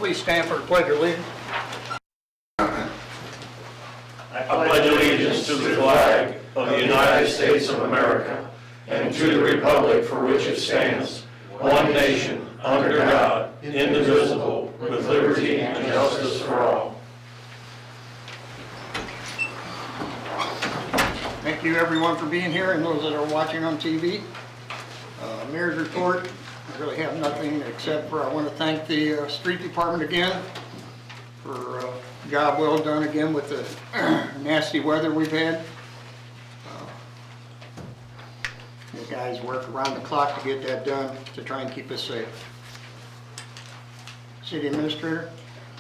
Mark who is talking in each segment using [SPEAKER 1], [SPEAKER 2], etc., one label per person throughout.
[SPEAKER 1] Please stand for the pledge of allegiance.
[SPEAKER 2] I pledge allegiance to the flag of the United States of America and to the republic for which it stands, one nation, under God, indivisible, with liberty and justice for all.
[SPEAKER 1] Thank you everyone for being here and those that are watching on TV. Mayor's report, I really have nothing except for I want to thank the street department again for a job well done again with the nasty weather we've had. The guys work around the clock to get that done to try and keep us safe. City Administrator?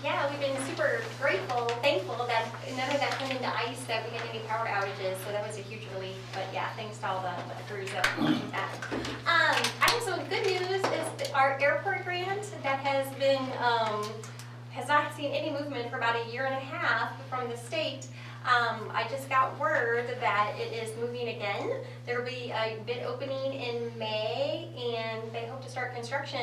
[SPEAKER 3] Yeah, we've been super grateful, thankful that none of that turned into ice, that we had any power outages, so that was a huge relief. But yeah, thanks to all the crews that did that. I have some good news is our airport grant that has been, has not seen any movement for about a year and a half from the state. I just got word that it is moving again. There will be a bid opening in May, and they hope to start construction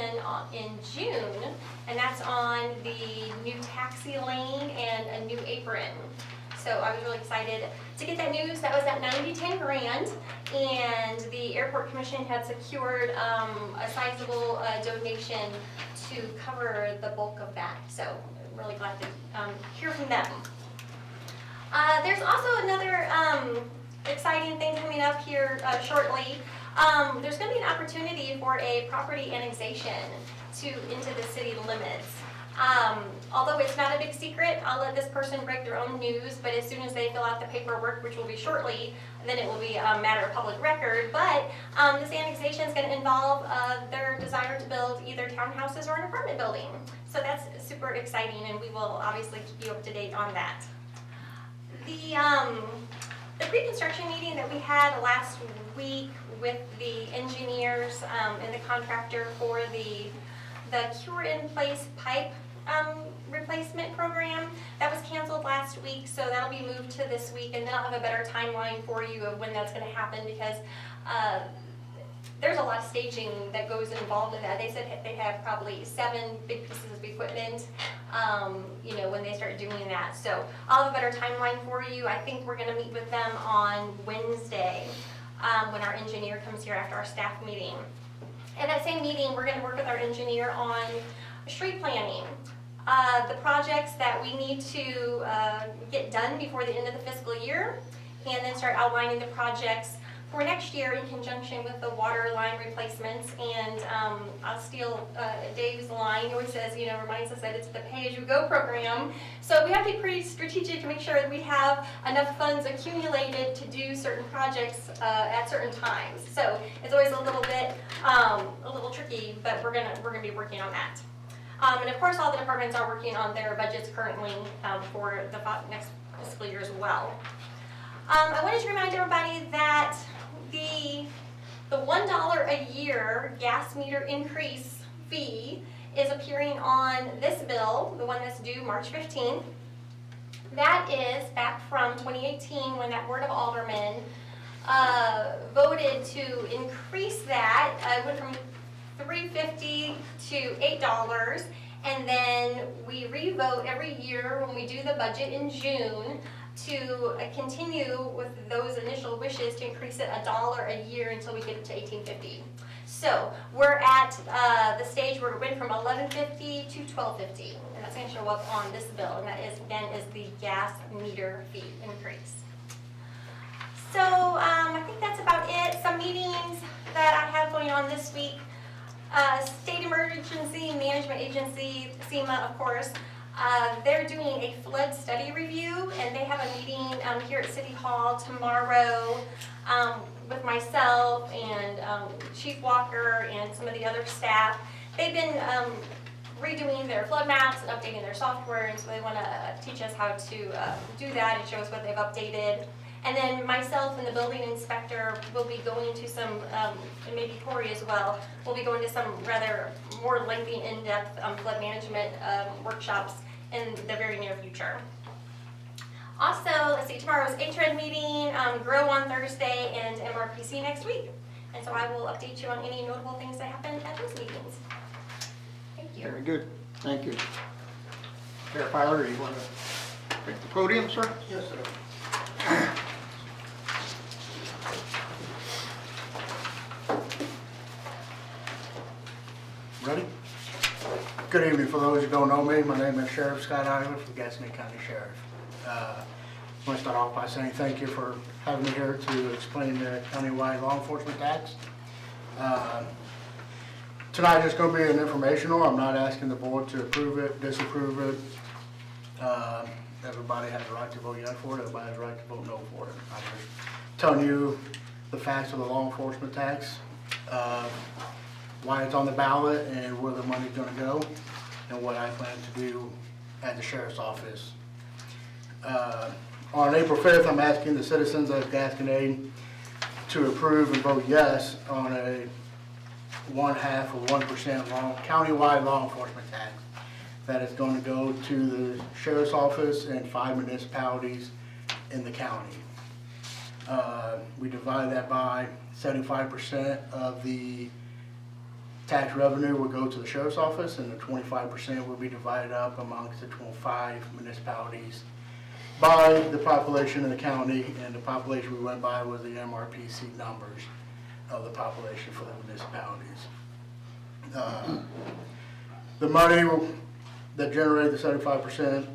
[SPEAKER 3] in June, and that's on the new taxi lane and a new apron. So I was really excited to get that news. That was that 90-10 grant, and the Airport Commission had secured a sizable donation to cover the bulk of that. So I'm really glad to hear from them. There's also another exciting thing coming up here shortly. There's going to be an opportunity for a property annexation into the city limits. Although it's not a big secret, I'll let this person break their own news, but as soon as they fill out the paperwork, which will be shortly, then it will be a matter of public record. But this annexation is going to involve their desire to build either townhouses or an apartment building. So that's super exciting, and we will obviously keep you up to date on that. The pre-construction meeting that we had last week with the engineers and the contractor for the cure-in-place pipe replacement program, that was canceled last week, so that'll be moved to this week, and then I'll have a better timeline for you of when that's going to happen, because there's a lot of staging that goes involved in that. They said they have probably 7 big pieces of equipment, when they start doing that. So I'll have a better timeline for you. I think we're going to meet with them on Wednesday when our engineer comes here after our staff meeting. At that same meeting, we're going to work with our engineer on street planning. The projects that we need to get done before the end of the fiscal year, and then start outlining the projects for next year in conjunction with the water line replacements. And I'll steal Dave's line. He always says, reminds us that it's the pay-as-you-go program. So we have to be pretty strategic to make sure that we have enough funds accumulated to do certain projects at certain times. So it's always a little bit, a little tricky, but we're gonna be working on that. And of course, all the departments are working on their budgets currently for the next fiscal year as well. I wanted to remind everybody that the $1 a year gas meter increase fee is appearing on this bill, the one that's due March 15th. That is back from 2018 when that Board of Aldermen voted to increase that. It went from $3.50 to $8, and then we revote every year when we do the budget in June to continue with those initial wishes to increase it $1 a year until we get it to $18.50. So we're at the stage where it went from $11.50 to $12.50, and that's going to show up on this bill, and that is the gas meter fee increase. So I think that's about it. Some meetings that I have going on this week. State Emergency Management Agency, SEMA, of course. They're doing a flood study review, and they have a meeting here at City Hall tomorrow with myself and Chief Walker and some of the other staff. They've been redoing their flood maps and updating their software, and so they want to teach us how to do that and show us what they've updated. And then myself and the building inspector will be going to some, and maybe Corey as well, will be going to some rather more lengthy, in-depth flood management workshops in the very near future. Also, let's see, tomorrow's HRED meeting, GROW on Thursday, and MRPC next week. And so I will update you on any notable things that happen at those meetings. Thank you.
[SPEAKER 1] Very good. Thank you. Sheriff Tyler, you want to take the podium, sir?
[SPEAKER 4] Yes, sir. Ready? Good evening. For those who don't know me, my name is Sheriff Scott Ireland from Gaston County Sheriff. I want to start off by saying thank you for having me here to explain the countywide law enforcement tax. Tonight is going to be an informational. I'm not asking the board to approve it, disapprove it. Everybody has a right to vote yes for it. Everybody has a right to vote no for it. I'm just telling you the facts of the law enforcement tax, why it's on the ballot and where the money's going to go, and what I plan to do at the sheriff's office. On April 5th, I'm asking the citizens of Gasconade to approve and vote yes on a 1/2 of 1% countywide law enforcement tax that is going to go to the sheriff's office and 5 municipalities in the county. We divide that by 75% of the tax revenue will go to the sheriff's office, and the 25% will be divided up amongst the 5 municipalities by the population in the county, and the population we went by was the MRPC numbers of the population for the municipalities. The money that generated the 75%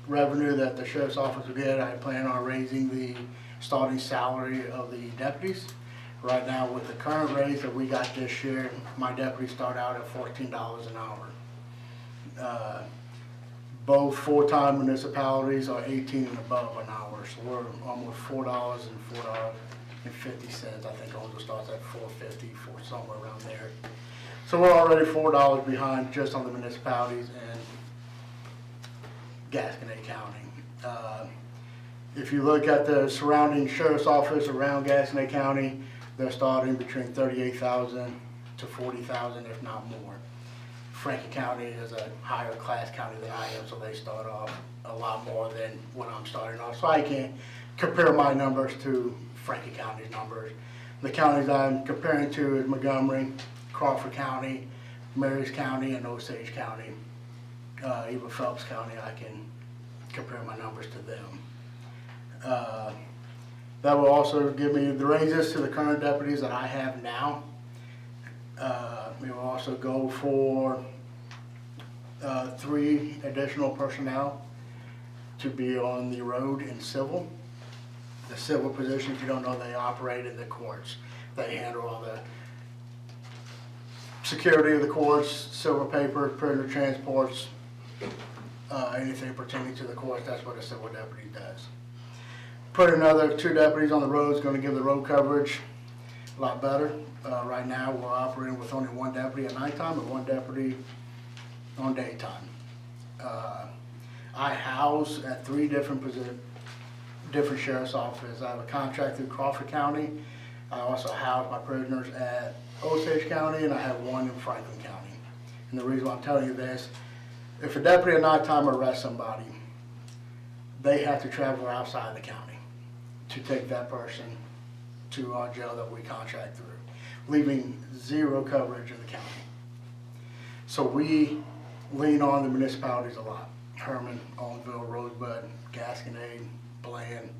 [SPEAKER 4] revenue that the sheriff's office will get, I plan on raising the starting salary of the deputies. Right now, with the current raise that we got this year, my deputies start out at $14 an hour. Both full-time municipalities are 18 and above an hour, so we're almost $4 and $4.50. I think Owensville starts at $4.50, somewhere around there. So we're already $4 behind just on the municipalities and Gasconade County. If you look at the surrounding sheriff's office around Gasconade County, they're starting between $38,000 to $40,000, if not more. Franklin County is a higher class county than I am, so they start off a lot more than what I'm starting off. So I can't compare my numbers to Franklin County's numbers. The counties I'm comparing to is Montgomery, Crawford County, Marys County, and Osage County. Even Phelps County, I can compare my numbers to them. That will also give me the raises to the current deputies that I have now. We will also go for 3 additional personnel to be on the road in civil. The civil position, if you don't know, they operate in the courts. They handle all the security of the courts, silver paper, prisoner transports, anything pertaining to the courts. That's what a civil deputy does. Put another 2 deputies on the road is going to give the road coverage a lot better. Right now, we're operating with only 1 deputy at nighttime and 1 deputy on daytime. I house at 3 different sheriff's offices. I have a contract through Crawford County. I also house my prisoners at Osage County, and I have 1 in Franklin County. And the reason why I'm telling you this, if a deputy at nighttime arrests somebody, they have to travel outside of the county to take that person to our jail that we contract through, leaving 0 coverage in the county. So we lean on the municipalities a lot. Hermann, Owensville, Rosebud, Gasconade, Bland.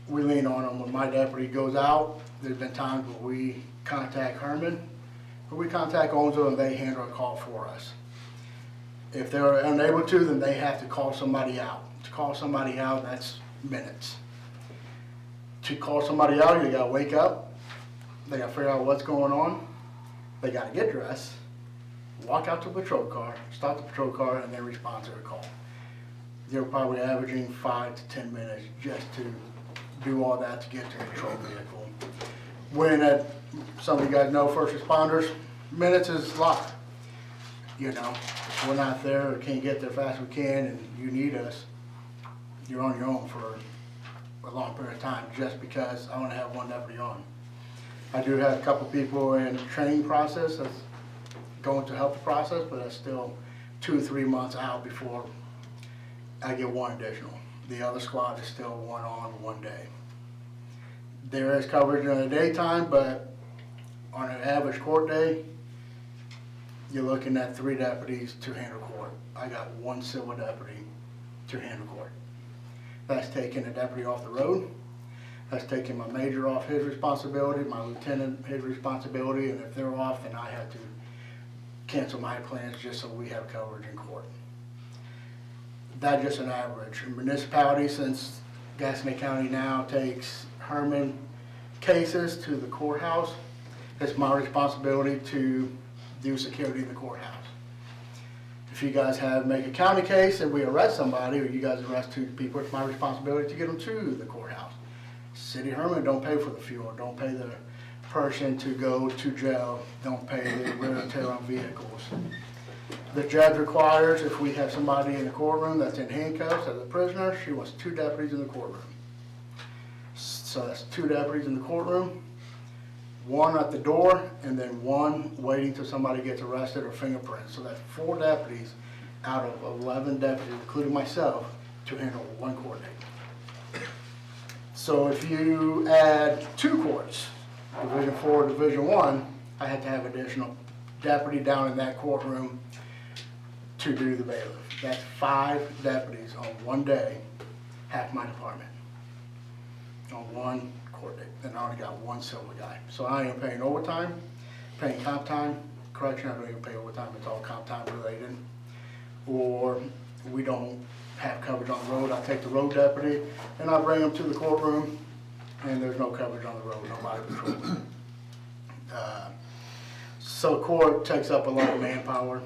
[SPEAKER 4] We lean on them. When my deputy goes out, there's been times where we contact Hermann, or we contact Owensville, and they handle a call for us. If they're unable to, then they have to call somebody out. To call somebody out, that's minutes. To call somebody out, you gotta wake up, they gotta figure out what's going on, they gotta get dressed, walk out to the patrol car, start the patrol car, and then respond to a call. They're probably averaging 5 to 10 minutes just to do all that to get to a patrol vehicle. When some of you guys know first responders, minutes is a lot. You know, if we're not there or can't get there fast as we can and you need us, you're on your own for a long period of time just because I want to have 1 deputy on. I do have a couple people in the training process that's going to help the process, but that's still 2 or 3 months out before I get 1 additional. The other squad is still 1 on, 1 day. There is coverage in the daytime, but on an average court day, you're looking at 3 deputies to handle court. I got 1 civil deputy to handle court. That's taking a deputy off the road. That's taking my major off his responsibility, my lieutenant his responsibility, and if they're off, then I have to cancel my plans just so we have coverage in court. That's just an average. In municipality, since Gaston County now takes Hermann cases to the courthouse, it's my responsibility to do security in the courthouse. If you guys make a county case and we arrest somebody, or you guys arrest 2 people, it's my responsibility to get them to the courthouse. City of Hermann don't pay for the fuel, don't pay the person to go to jail, don't pay the wear and tear on vehicles. The judge requires, if we have somebody in the courtroom that's in handcuffs as a prisoner, she wants 2 deputies in the courtroom. So that's 2 deputies in the courtroom, 1 at the door, and then 1 waiting till somebody gets arrested or fingerprints. So that's 4 deputies out of 11 deputies, including myself, to handle 1 court date. So if you add 2 courts, Division 4, Division 1, I had to have additional deputy down in that courtroom to do the bailiff. That's 5 deputies on 1 day, half my department, on 1 court date, and I only got 1 civil guy. So I am paying overtime, paying comp time. Correction, I don't even pay overtime, it's all comp time related. Or we don't have coverage on the road, I take the road deputy and I bring them to the courtroom, and there's no coverage on the road, nobody patrols. So court takes up a lot of manpower,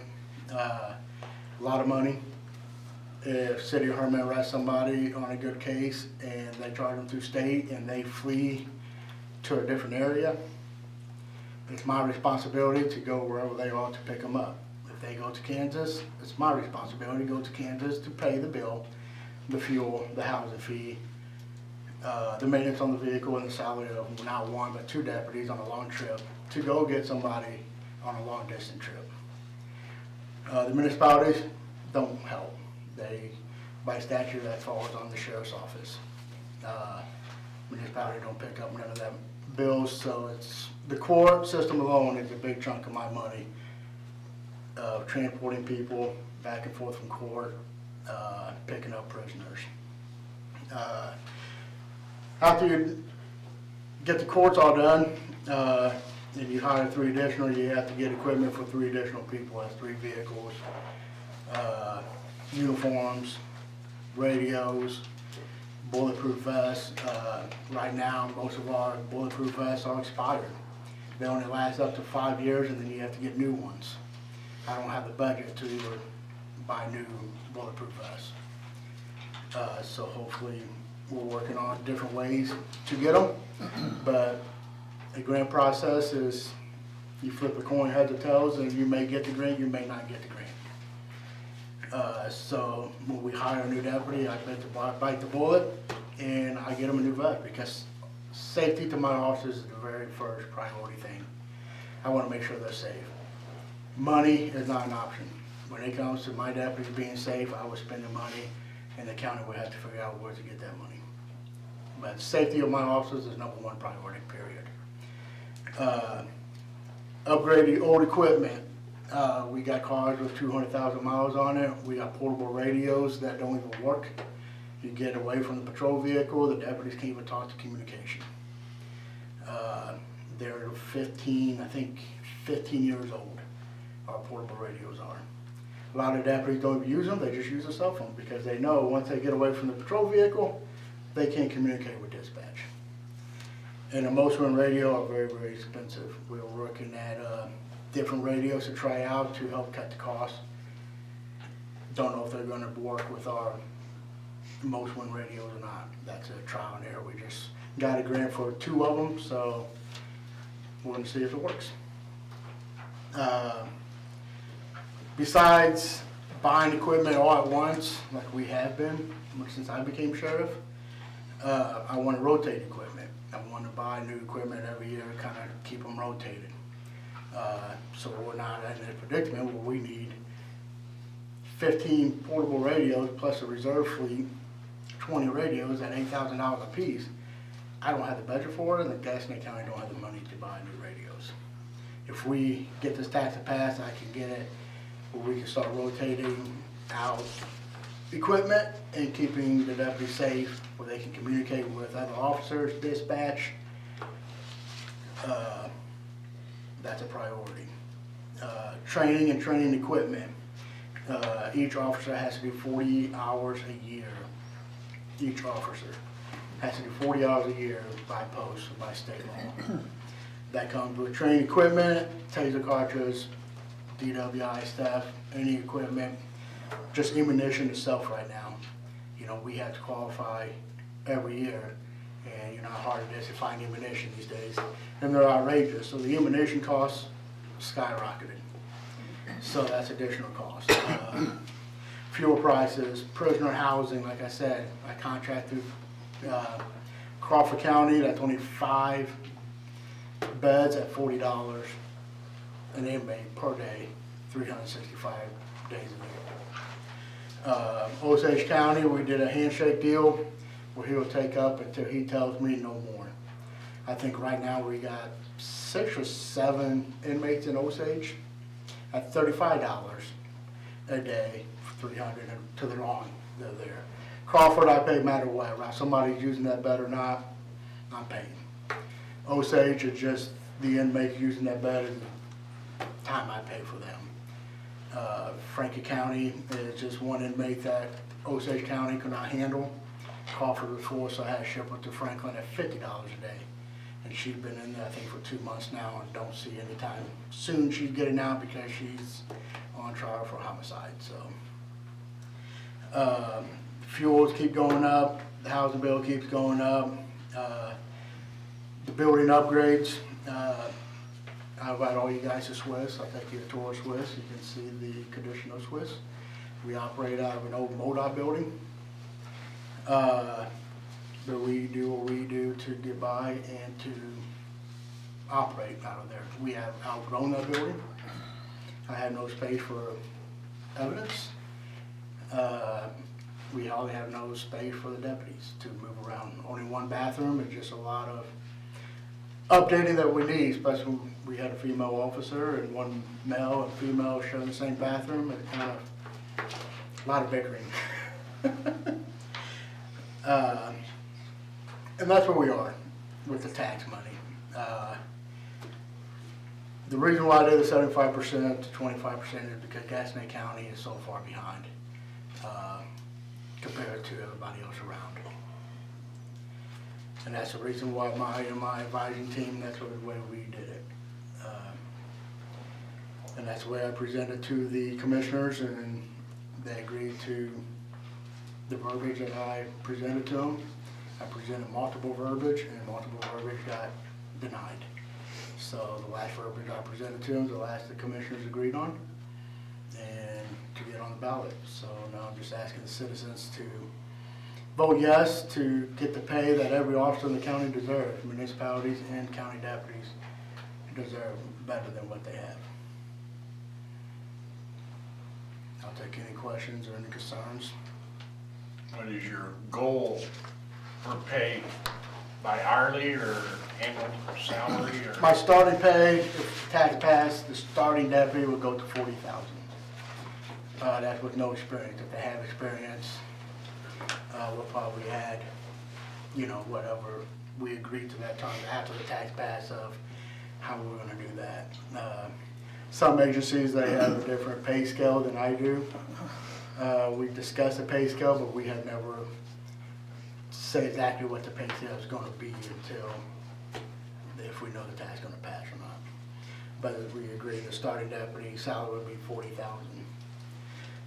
[SPEAKER 4] a lot of money. If City of Hermann arrests somebody on a good case and they charge them through state and they flee to a different area, it's my responsibility to go wherever they are to pick them up. If they go to Kansas, it's my responsibility to go to Kansas to pay the bill, the fuel, the housing fee, the maintenance on the vehicle, and the salary of not 1 but 2 deputies on a long trip to go get somebody on a long distance trip. The municipalities don't help. They, by statute, that falls on the sheriff's office. Municipality don't pick up none of them bills, so it's, the court system alone is a big chunk of my money. Transporting people back and forth from court, picking up prisoners. After you get the courts all done, and you hire 3 additional, you have to get equipment for 3 additional people. That's 3 vehicles, uniforms, radios, bulletproof vests. Right now, most of our bulletproof vests are expired. They only last up to 5 years, and then you have to get new ones. I don't have the budget to buy new bulletproof vests. So hopefully we're working on different ways to get them. But the grant process is you flip a coin heads or tails, and you may get the grant, you may not get the grant. So when we hire a new deputy, I bite the bullet and I get them a new vest, because safety to my officers is the very first priority thing. I want to make sure they're safe. Money is not an option. When it comes to my deputies being safe, I will spend the money, and the county will have to figure out where to get that money. But safety of my officers is #1 priority, period. Upgrading old equipment. We got cars with 200,000 miles on it. We got portable radios that don't even work. You get away from the patrol vehicle, the deputies can't even talk to communication. They're 15, I think 15 years old, our portable radios are. A lot of deputies don't even use them, they just use a cell phone, because they know once they get away from the patrol vehicle, they can't communicate with dispatch. And the most one radio are very, very expensive. We're working at different radios to try out to help cut the cost. Don't know if they're gonna work with our most one radios or not. That's a trial and error. We just got a grant for 2 of them, so we're gonna see if it works. Besides buying equipment all at once, like we have been since I became sheriff, I want to rotate equipment. I want to buy new equipment every year, kind of keep them rotated. So we're not in a predicament where we need 15 portable radios plus a reserve fleet, 20 radios at $8,000 a piece. I don't have the budget for it, and the Gaston County don't have the money to buy new radios. if we get this tax to pass, I can get it where we can start rotating out equipment and keeping the deputies safe, where they can communicate with other officers, dispatch. That's a priority. Training and training equipment. Each officer has to do 40 hours a year. Each officer has to do 40 hours a year by post, by state law. That comes with training equipment, taser cartridges, DWI stuff, any equipment, just ammunition itself right now. You know, we have to qualify every year, and you know how hard it is to find ammunition these days. And they're outrageous, so the ammunition costs skyrocketed. So that's additional cost. Fuel prices, prisoner housing, like I said, I contract through Crawford County, that's only 5 beds at $40 an inmate per day, 365 days a year. Osage County, we did a handshake deal where he'll take up until he tells me no more. I think right now we got 6 or 7 inmates in Osage at $35 a day, 300 to their on, they're there. Crawford, I pay no matter what, right? Somebody's using that bed or not, I'm paying. Osage is just the inmates using that bed and the time I pay for them. Franklin County is just one inmate that Osage County could not handle. Crawford was forced, so I had to ship her to Franklin at $50 a day. And she's been in there, I think, for 2 months now, and don't see any time soon she's getting out because she's on trial for homicide, so. Fuels keep going up, the housing bill keeps going up, the building upgrades. I invite all you guys to Swiss. I'll take you a tour of Swiss. You can see the condition of Swiss. We operate out of an old MoDOT building. But we do what we do to get by and to operate out of there. We have outgrown that building. I have no space for evidence. We hardly have no space for the deputies to move around. Only one bathroom and just a lot of updating that we need, especially when we had a female officer and one male and female share the same bathroom, and kind of a lot of bickering. And that's where we are with the tax money. The reason why I did the 75% to 25% is because Gaston County is so far behind compared to everybody else around. And that's the reason why my advising team, that's the way we did it. And that's the way I presented to the commissioners, and they agreed to the verbiage that I presented to them. I presented multiple verbiage, and multiple verbiage got denied. So the last verbiage I presented to them, the last the commissioners agreed on, and to get on the ballot. So now I'm just asking the citizens to vote yes to get the pay that every officer in the county deserves. Municipalities and county deputies deserve better than what they have. I'll take any questions or any concerns.
[SPEAKER 5] What is your goal for pay, by hourly or annual salary or?
[SPEAKER 4] My starting pay, if tax passed, the starting deputy would go to $40,000. That's with no experience. If they have experience, we'll probably add, you know, whatever we agreed to that time after the tax pass of how we're gonna do that. Some agencies, they have a different pay scale than I do. We discussed the pay scale, but we have never said exactly what the pay scale is gonna be until if we know the tax is gonna pass or not. But as we agreed, the starting deputy salary would be $40,000.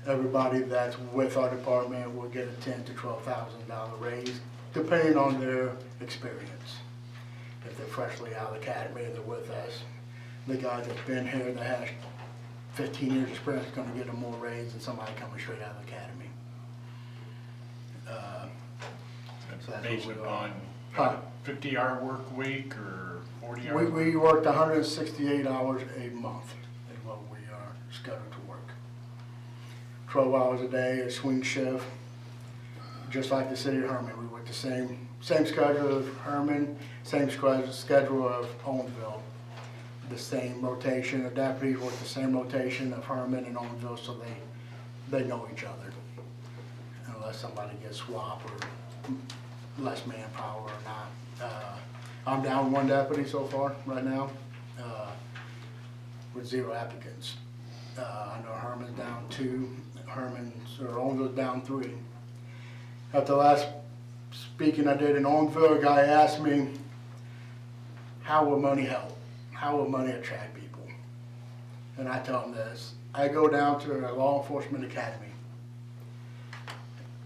[SPEAKER 4] Everybody that's with our department will get a $10,000 to $12,000 raise, depending on their experience. If they're freshly out of the academy and they're with us, the guy that's been here that has 15 years experience is gonna get a more raise than somebody coming straight out of the academy. So that's
[SPEAKER 5] Based
[SPEAKER 4] what we
[SPEAKER 5] upon
[SPEAKER 4] are.
[SPEAKER 5] 50-hour work week or 40-hour?
[SPEAKER 4] We worked 168 hours a month is what we are scheduled to work. 12 hours a day, a swing shift, just like the city of Herman. We work the same schedule of Herman, same schedule of Owensville. the same rotation, the deputies work the same rotation of Herman and Owensville, so they know each other. Unless somebody gets swapped or less manpower or not. I'm down one deputy so far, right now, with 0 applicants. I know Herman's down 2, Owensville's down 3. At the last speaking I did in Owensville, a guy asked me, how will money help? How will money attract people? And I tell him this, I go down to a law enforcement academy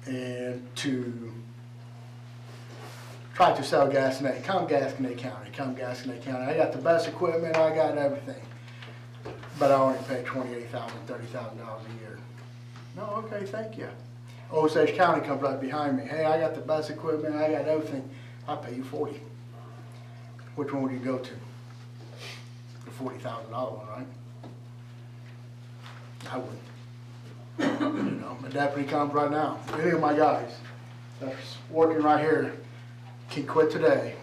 [SPEAKER 4] and to try to sell Gasconade. Come Gasconade County, come Gasconade County. I got the best equipment, I got everything. But I only pay $28,000, $30,000 a year. No, okay, thank you. Osage County comes right behind me. Hey, I got the best equipment, I got everything. I'll pay you $40,000. Which one would you go to? The $40,000 one, right? I wouldn't. You know, my deputy comes right now. Any of my guys that's working right here can quit today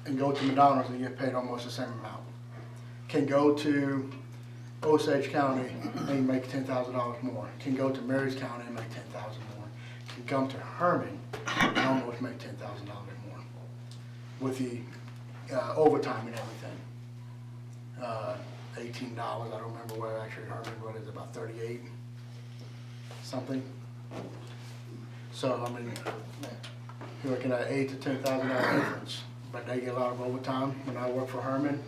[SPEAKER 4] and go to McDonald's and get paid almost the same amount. Can go to Osage County and make $10,000 more. Can go to Marys County and make $10,000 more. Can come to Herman and almost make $10,000 more with the overtime and everything. $18, I don't remember where actually Herman, what is it, about 38 something? So, I mean, you're looking at $8,000 to $10,000 difference, but they get a lot of overtime. When I worked for Herman,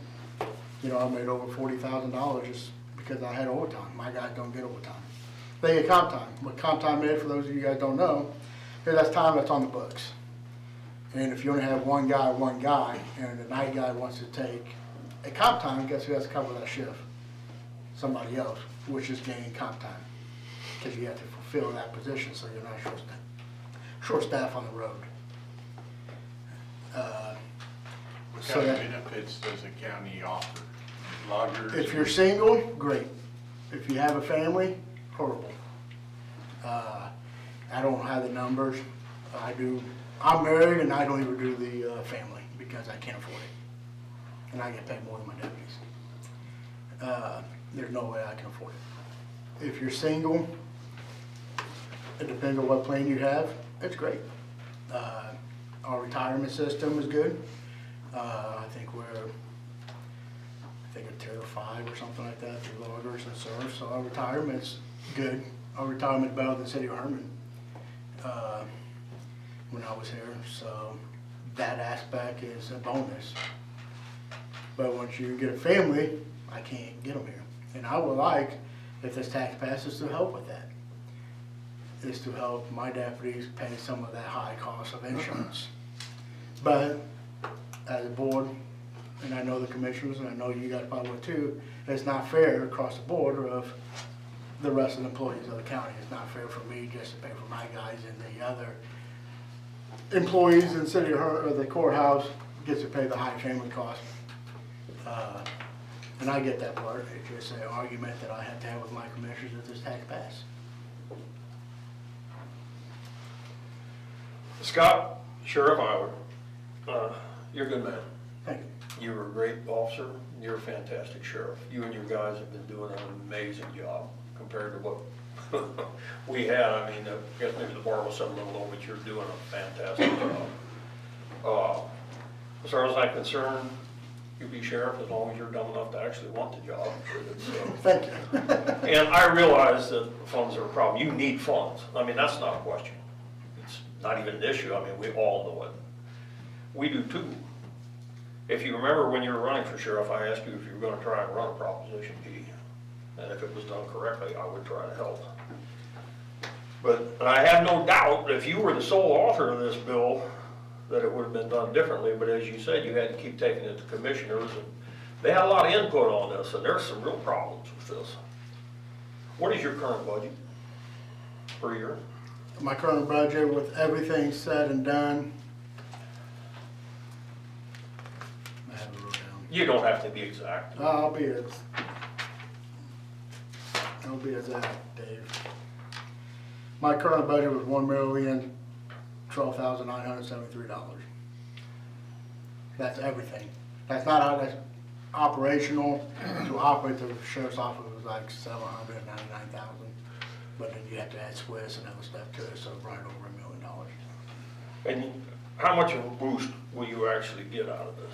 [SPEAKER 4] you know, I made over $40,000 just because I had overtime. My guys don't get overtime. They get comp time. What comp time is, for those of you guys don't know, is that's time that's on the books. And if you only have one guy, and the night guy wants to take a comp time, guess who has to cover that shift? Somebody else, which is gaining comp time. Because you have to fulfill that position so you're not short staff on the road.
[SPEAKER 5] What
[SPEAKER 4] So
[SPEAKER 5] kind of
[SPEAKER 4] that-
[SPEAKER 5] benefits does the county offer? Loggers?
[SPEAKER 4] If you're single, great. If you have a family, horrible. I don't have the numbers. I'm married and I don't even do the family because I can't afford it. And I get paid more than my deputies. There's no way I can afford it. If you're single, it depends on what plan you have, it's great. Our retirement system is good. I think a tier 5 or something like that through loggers and serfs, so our retirement's good. Our retirement's better than the city of Herman when I was here, so that aspect is a bonus. But once you get a family, I can't get them here. And I would like, if this tax passes, to help with that. Is to help my deputies pay some of that high cost of insurance. But as a board, and I know the commissioners, and I know you guys probably would too, it's not fair across the board of the rest of the employees of the county. It's not fair for me just to pay for my guys and the other employees in the city or the courthouse gets to pay the high family cost. And I get that part. It's just an argument that I have to have with my commissioners if this tax passes.
[SPEAKER 2] Scott, Sheriff Eiler, you're a good man.
[SPEAKER 4] Thank you.
[SPEAKER 2] You were a great officer. You're a fantastic sheriff. You and your guys have been doing an amazing job compared to what we had. I mean, I guess maybe the bar was set a little low, but you're doing a fantastic job. As far as I'm concerned, you be sheriff as long as you're dumb enough to actually want the job.
[SPEAKER 4] Thank you.
[SPEAKER 2] And I realize that funds are a problem. You need funds. I mean, that's not a question. It's not even an issue. I mean, we all know it. We do too. If you remember when you were running for sheriff, I asked you if you were gonna try and run a Proposition P. And if it was done correctly, I would try to help. But I have no doubt that if you were the sole author of this bill, that it would have been done differently. But as you said, you had to keep taking it to commissioners, and they had a lot of input on this, and there's some real problems with this. What is your current budget per year?
[SPEAKER 4] My current budget with everything said and done. I have it wrote down.
[SPEAKER 2] You don't have to be exact.
[SPEAKER 4] I'll be exact, Dave. My current budget was $1,012,973. That's everything. That's not out, that's operational to operate the sheriff's office was like $799,000. But then you have to add Swiss and other stuff to it, so right over $1 million.
[SPEAKER 2] And how much of a boost will you actually get out of this,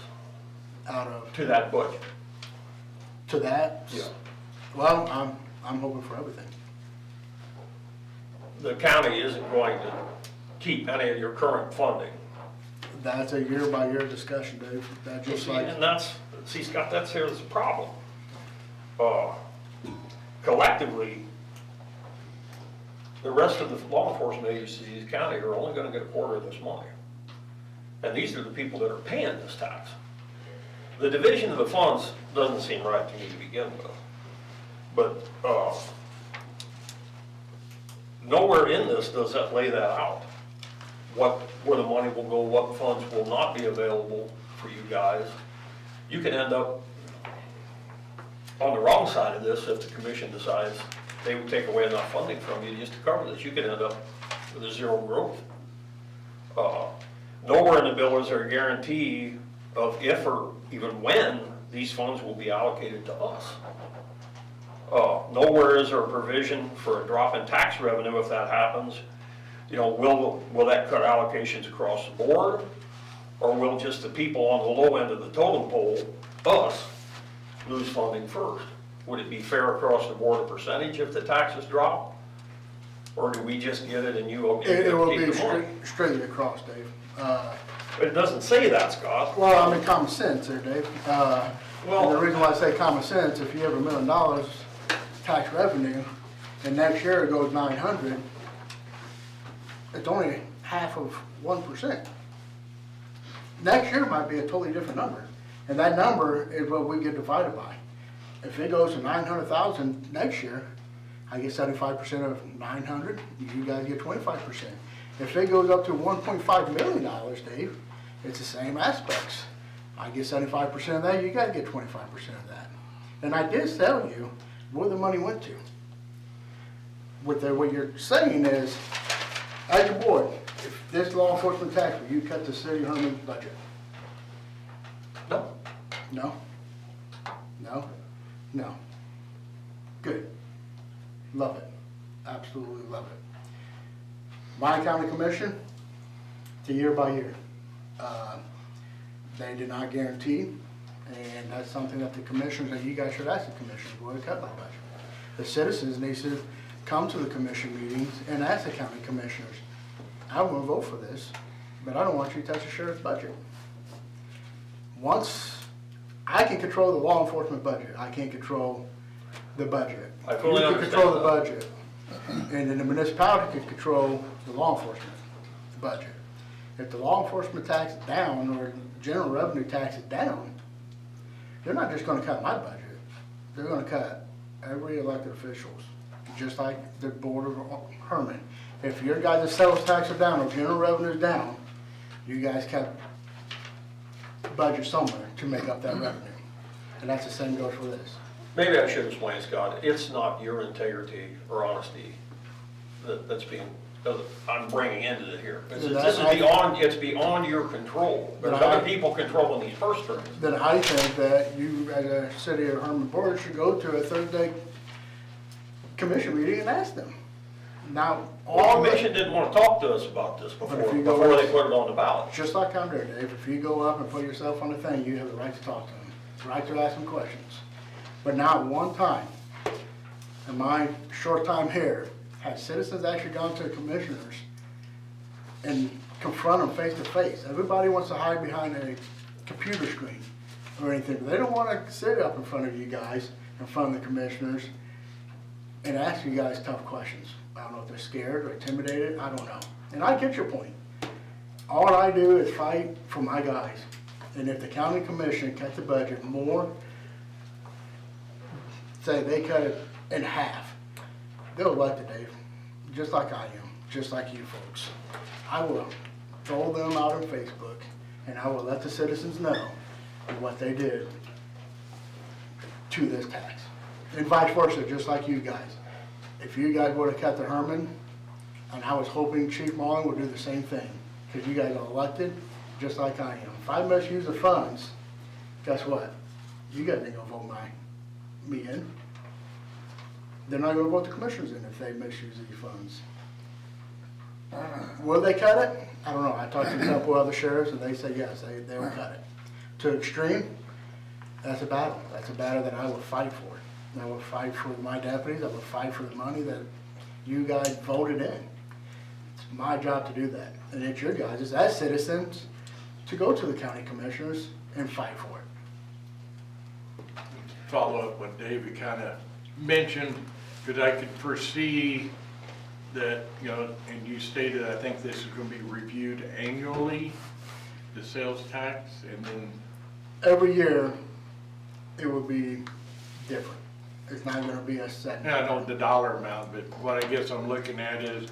[SPEAKER 4] Out of,
[SPEAKER 2] to that budget?
[SPEAKER 4] to that?
[SPEAKER 2] Yeah.
[SPEAKER 4] Well, I'm hoping for everything.
[SPEAKER 2] The county isn't going to keep any of your current funding.
[SPEAKER 4] That's a year-by-year discussion, Dave. That's just like,
[SPEAKER 2] And that's, see, Scott, here's the problem. Collectively, the rest of the law enforcement agencies in the county are only gonna get a quarter of this money. And these are the people that are paying this tax. The division of the funds doesn't seem right to me to begin with. But, nowhere in this does that lay that out. Where the money will go, what funds will not be available for you guys. You can end up on the wrong side of this if the commission decides they would take away enough funding from you just to cover this. You could end up with a zero growth. Nowhere in the bill is there a guarantee of if or even when these funds will be allocated to us. Nowhere is there a provision for a drop in tax revenue if that happens. You know, will that cut allocations across the board? Or will just the people on the low end of the totem pole, us, lose funding first? Would it be fair across the board a percentage if the taxes drop? Or do we just get it and you
[SPEAKER 4] it will
[SPEAKER 2] keep
[SPEAKER 4] be
[SPEAKER 2] the money?
[SPEAKER 4] straight across, Dave.
[SPEAKER 2] But it doesn't say that, Scott.
[SPEAKER 4] Well, I mean, common sense there, Dave.
[SPEAKER 2] Well-
[SPEAKER 4] And the reason why I say common sense, if you have $1 million tax revenue, and next year it goes 900, it's only half of 1%. Next year might be a totally different number, and that number is what we get divided by. If it goes to 900,000 next year, I get 75% of 900, you guys get 25%. If it goes up to $1.5 million, Dave, it's the same aspects. I get 75% of that, you guys get 25% of that. And I did tell you where the money went to. What you're saying is, as a board, if this law enforcement tax, will you cut the city of Herman's budget?
[SPEAKER 2] No.
[SPEAKER 4] No? No? No. Good. Love it. Absolutely love it. My county commission, it's a year by year. They did not guarantee, and that's something that the commissioners, that you guys should ask the commissioners, will it cut my budget? The citizens need to come to the commission meetings and ask the county commissioners, I want to vote for this, but I don't want you to touch the sheriff's budget. Once, I can control the law enforcement budget, I can't control the budget.
[SPEAKER 2] I fully
[SPEAKER 4] You can
[SPEAKER 2] understand
[SPEAKER 4] control the
[SPEAKER 2] that.
[SPEAKER 4] budget, and then the municipality can control the law enforcement budget. If the law enforcement tax is down, or general revenue tax is down, they're not just gonna cut my budget, they're gonna cut every elected officials, just like the board of Herman. If your guys' sales tax are down or general revenue is down, you guys cut budget somewhere to make up that revenue. And that's the same goes for this.
[SPEAKER 2] Maybe I should explain, Scott, it's not your integrity or honesty that's being, I'm bringing into it here. This is beyond, it's beyond your control. There's other people controlling these purse strings.
[SPEAKER 4] Then I think that you, as a city of Herman board, should go to a Thursday commission meeting and ask them. Now,
[SPEAKER 2] The
[SPEAKER 4] all
[SPEAKER 2] commission didn't want to talk to us about this before
[SPEAKER 4] if you go-
[SPEAKER 2] they put it on the ballot.
[SPEAKER 4] just like I'm there, Dave, if you go up and put yourself on the thing, you have the right to talk to them, the right to ask them questions. But not one time in my short time here have citizens actually gone to the commissioners and confront them face to face. Everybody wants to hide behind a computer screen or anything, but they don't want to sit up in front of you guys, in front of the commissioners, and ask you guys tough questions. I don't know if they're scared or intimidated, I don't know. And I get your point. All I do is fight for my guys. And if the county commission cut the budget more, say they cut it in half, they'll elect it, Dave, just like I am, just like you folks. I will throw them out on Facebook, and I will let the citizens know what they did to this tax. And vice versa, just like you guys. If you guys would have cut the Herman, and I was hoping Chief Mullen would do the same thing, because you guys are elected, just like I am. If I misuse the funds, guess what? you guys ain't gonna vote me in. They're not gonna vote the commissioners in if they misuse these funds. Will they cut it? I don't know. I talked to a couple other sheriffs and they say yes, they will cut it. To extreme, that's a battle. That's a battle that I will fight for. And I will fight for my deputies. I will fight for the money that you guys voted in. It's my job to do that. And it's your guys, as citizens, to go to the county commissioners and fight for it.
[SPEAKER 5] Follow up what David kind of mentioned, because I could foresee that, you know, and you stated, I think this is going to be reviewed annually, the sales tax, and then.
[SPEAKER 4] Every year, it will be different. It's not gonna be a set.
[SPEAKER 5] I know the dollar amount, but what I guess I'm looking at is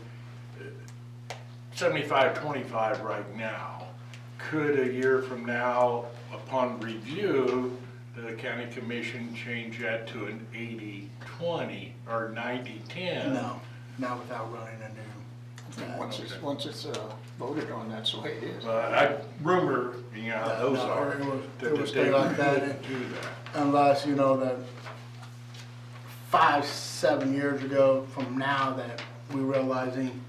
[SPEAKER 5] 75-25 right now. Could a year from now, upon review, the county commission change that to an 80-20 or 90-10?
[SPEAKER 4] No, not without running a new.
[SPEAKER 1] Once it's voted on, that's the way it is.
[SPEAKER 5] I rumor, you know, how those
[SPEAKER 4] No,
[SPEAKER 5] are.
[SPEAKER 4] it will stay like that.
[SPEAKER 5] Would do that.
[SPEAKER 4] Unless, you know, that 5-7 years ago from now that we realizing,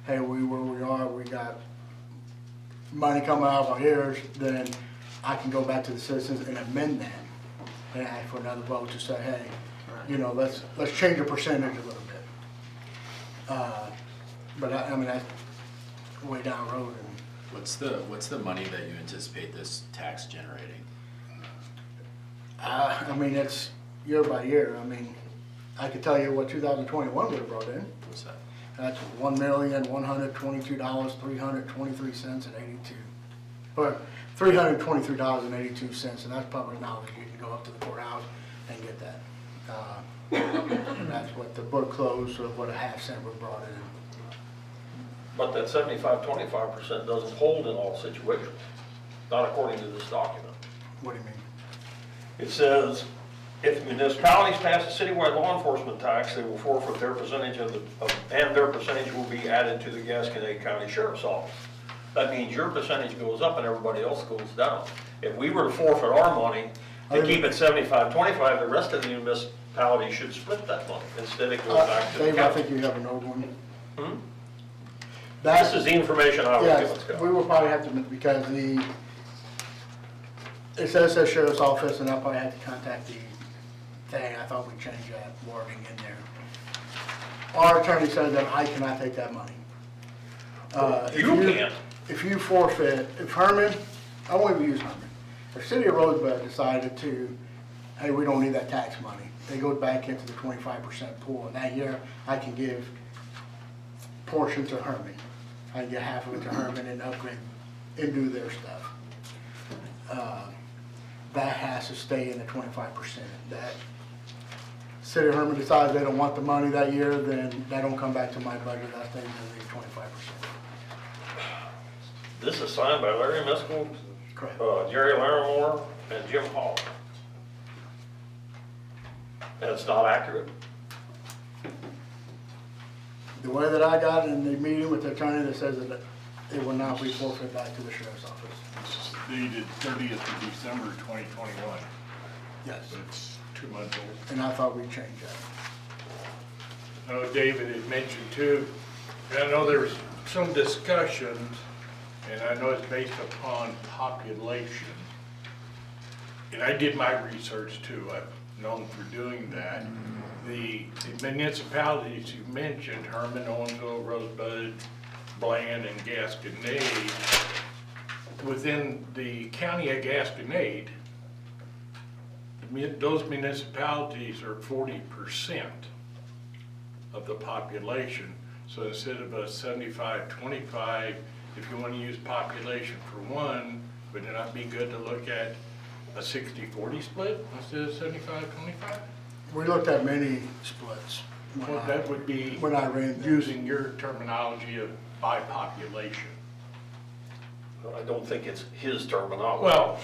[SPEAKER 4] hey, where we are, we got money coming out of our ears, then I can go back to the citizens and amend that and ask for another vote to say, hey, you know, let's change the percentage a little bit. But I mean, that's way down the road. And
[SPEAKER 6] What's the money that you anticipate this tax generating?
[SPEAKER 4] I mean, it's year by year. I mean, I could tell you what 2021 would have brought in.
[SPEAKER 6] What's that?
[SPEAKER 4] That's $1,122,323 and 82. Or $323.82, and that's public knowledge. You can go up to the courthouse and get that. And that's what the book closed, or what a half cent was brought in.
[SPEAKER 2] But that 75-25% doesn't hold in all situations, not according to this document.
[SPEAKER 4] What do you mean?
[SPEAKER 2] It says, if municipalities pass a citywide law enforcement tax, they will forfeit their percentage and their percentage will be added to the Gasconade County Sheriff's Office. That means your percentage goes up and everybody else goes down. If we were to forfeit our money and keep it 75-25, the rest of the municipalities should split that money. Instead, it goes back to the
[SPEAKER 4] Dave, I
[SPEAKER 2] county.
[SPEAKER 4] think you have an old one.
[SPEAKER 2] This is the information I was given,
[SPEAKER 4] Yes,
[SPEAKER 2] Scott.
[SPEAKER 4] we will probably have to, because it says sheriff's office, and I'll probably have to contact the thing. I thought we changed that wording in there. Our attorney said that I cannot take that money.
[SPEAKER 2] You can't.
[SPEAKER 4] If you forfeit, if Herman, I won't even use Herman. If City of Rosebud decided to, hey, we don't need that tax money, it goes back into the 25% pool, and that year I can give portion to Herman. I can get half of it to Herman and upgrade and do their stuff. That has to stay in the 25%. That City of Herman decides they don't want the money that year, then that don't come back to my budget, that stays in the 25%.
[SPEAKER 2] This is signed by Larry Miskell,
[SPEAKER 4] Correct.
[SPEAKER 2] Jerry Larimore, and Jim Hall. That's not accurate.
[SPEAKER 4] The way that I got in the meeting with the attorney, that says that it will not be forfeited back to the sheriff's office.
[SPEAKER 5] It's dated 30th of December 2021.
[SPEAKER 4] Yes,
[SPEAKER 5] So it's 2 months old.
[SPEAKER 4] and I thought we'd change that.
[SPEAKER 5] I know David had mentioned too, and I know there's some discussions, and I know it's based upon population. And I did my research too, I've known for doing that. The municipalities you mentioned, Herman, Owensville, Rosebud, Bland, and Gasconade, within the county of Gasconade, those municipalities are 40% of the population. So instead of a 75-25, if you want to use population for one, would it not be good to look at a 60-40 split instead of 75-25?
[SPEAKER 4] We looked at many splits.
[SPEAKER 5] Well, that would be
[SPEAKER 4] When I ran this.
[SPEAKER 5] using your terminology of by population.
[SPEAKER 2] I don't think it's his terminology.
[SPEAKER 5] Well,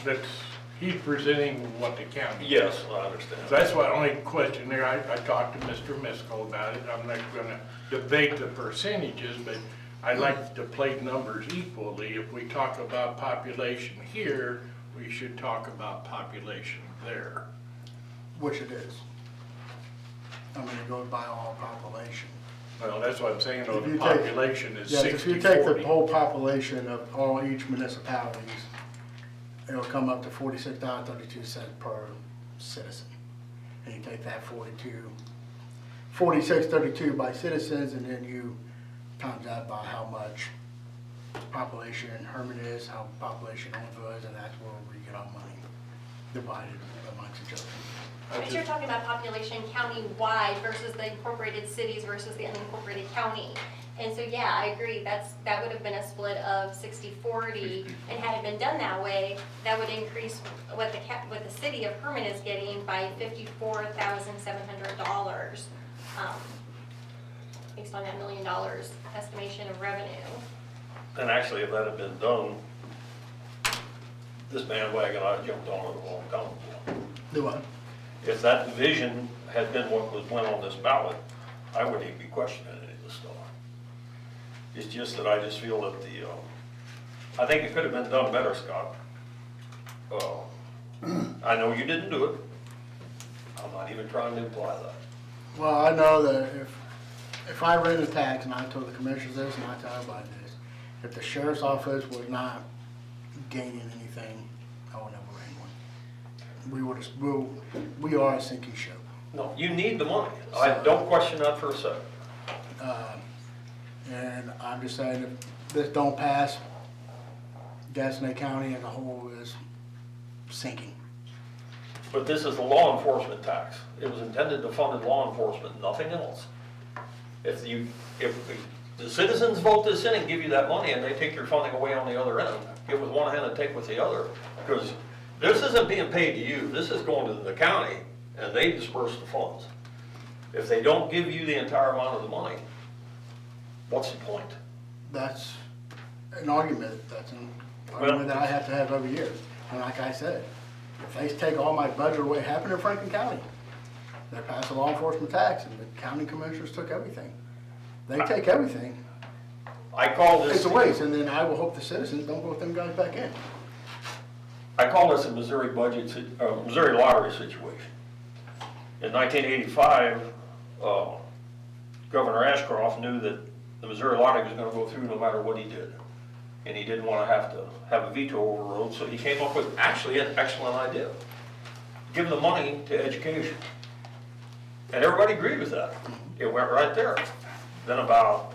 [SPEAKER 5] he's presenting what the county.
[SPEAKER 2] Yes, I understand.
[SPEAKER 5] So that's why only question there, I talked to Mr. Miskell about it. I'm not gonna debate the percentages, but I like to play numbers equally. If we talk about population here, we should talk about population there.
[SPEAKER 4] which it is. I mean, it goes by all population.
[SPEAKER 5] Well, that's what I'm saying, though,
[SPEAKER 4] If
[SPEAKER 5] the
[SPEAKER 4] you take-
[SPEAKER 5] population is
[SPEAKER 4] Yes, if you take the
[SPEAKER 5] 60/40.
[SPEAKER 4] whole population of all each municipalities, it'll come up to $46.32 per citizen. And you take that 46.32 by citizens, and then you times that by how much population Herman is, how population Owensville is, and that's where we get our money divided amongst each other.
[SPEAKER 3] But you're talking about population county-wide versus the incorporated cities versus the unincorporated county. And so, yeah, I agree, that would have been a split of 60/40, and had it been done that way, that would increase what the city of Herman is getting by $54,700, based on that $1 million estimation of revenue.
[SPEAKER 2] And actually, if that had been done, this bandwagon, I jumped on it a long time ago.
[SPEAKER 4] Do what?
[SPEAKER 2] If that division had been what went on this ballot, I wouldn't even be questioning any of this stuff. It's just that I just feel that I think it could have been done better, Scott. I know you didn't do it. I'm not even trying to imply that.
[SPEAKER 4] Well, I know that if I ran a tax, and I told the commissioners this, and I tell everybody this, if the sheriff's office was not gaining anything, I would never ran one. We are a sinking ship.
[SPEAKER 2] No, you need the money. I don't question that for a second.
[SPEAKER 4] And I'm just saying, if this don't pass, Gaston County as a whole is sinking.
[SPEAKER 2] But this is a law enforcement tax. It was intended to fund law enforcement, nothing else. If the citizens vote this in and give you that money and they take your funding away on the other end, give with one hand and take with the other, because this isn't being paid to you, this is going to the county and they disperse the funds. If they don't give you the entire amount of the money, what's the point?
[SPEAKER 4] That's an argument, that I have to have every year. And like I said, if they take all my budget away, it happened in Franklin County. They passed a law enforcement tax and the county commissioners took everything. They take everything.
[SPEAKER 2] I call this.
[SPEAKER 4] It's a waste, and then I will hope the citizens don't vote them guys back in.
[SPEAKER 2] I call this a Missouri Missouri lottery situation. In 1985, Governor Ashcroft knew that the Missouri lottery was going to go through no matter what he did. And he didn't want to have a veto overrode, so he came up with actually an excellent idea. Give the money to education. And everybody agreed with that. It went right there. Then about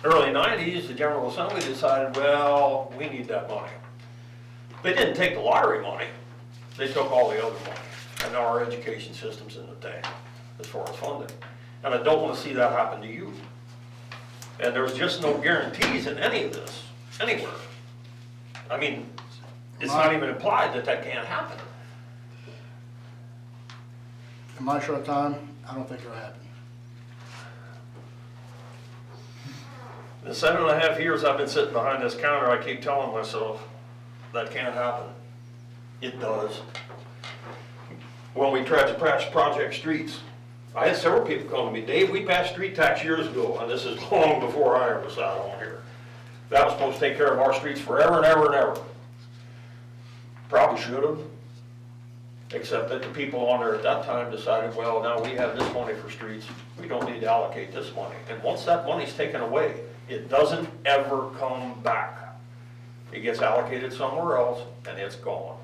[SPEAKER 2] early 90s, the General Assembly decided, well, we need that money. They didn't take the lottery money. They took all the other money. And now our education system's in the tank as far as funding. And I don't want to see that happen to you. And there's just no guarantees in any of this, anywhere. I mean, it's not even implied that that can't happen.
[SPEAKER 4] In my short time, I don't think it'll happen.
[SPEAKER 2] In the 7.5 years I've been sitting behind this counter, I keep telling myself, that can't happen. It does. When we tried to pass Project Streets, I had several people come to me, Dave, we passed street tax years ago, and this is long before I ever sat on here. That was supposed to take care of our streets forever and ever and ever. Probably should have, except that the people on there at that time decided, well, now we have this money for streets, we don't need to allocate this money. And once that money's taken away, it doesn't ever come back. It gets allocated somewhere else, and it's gone.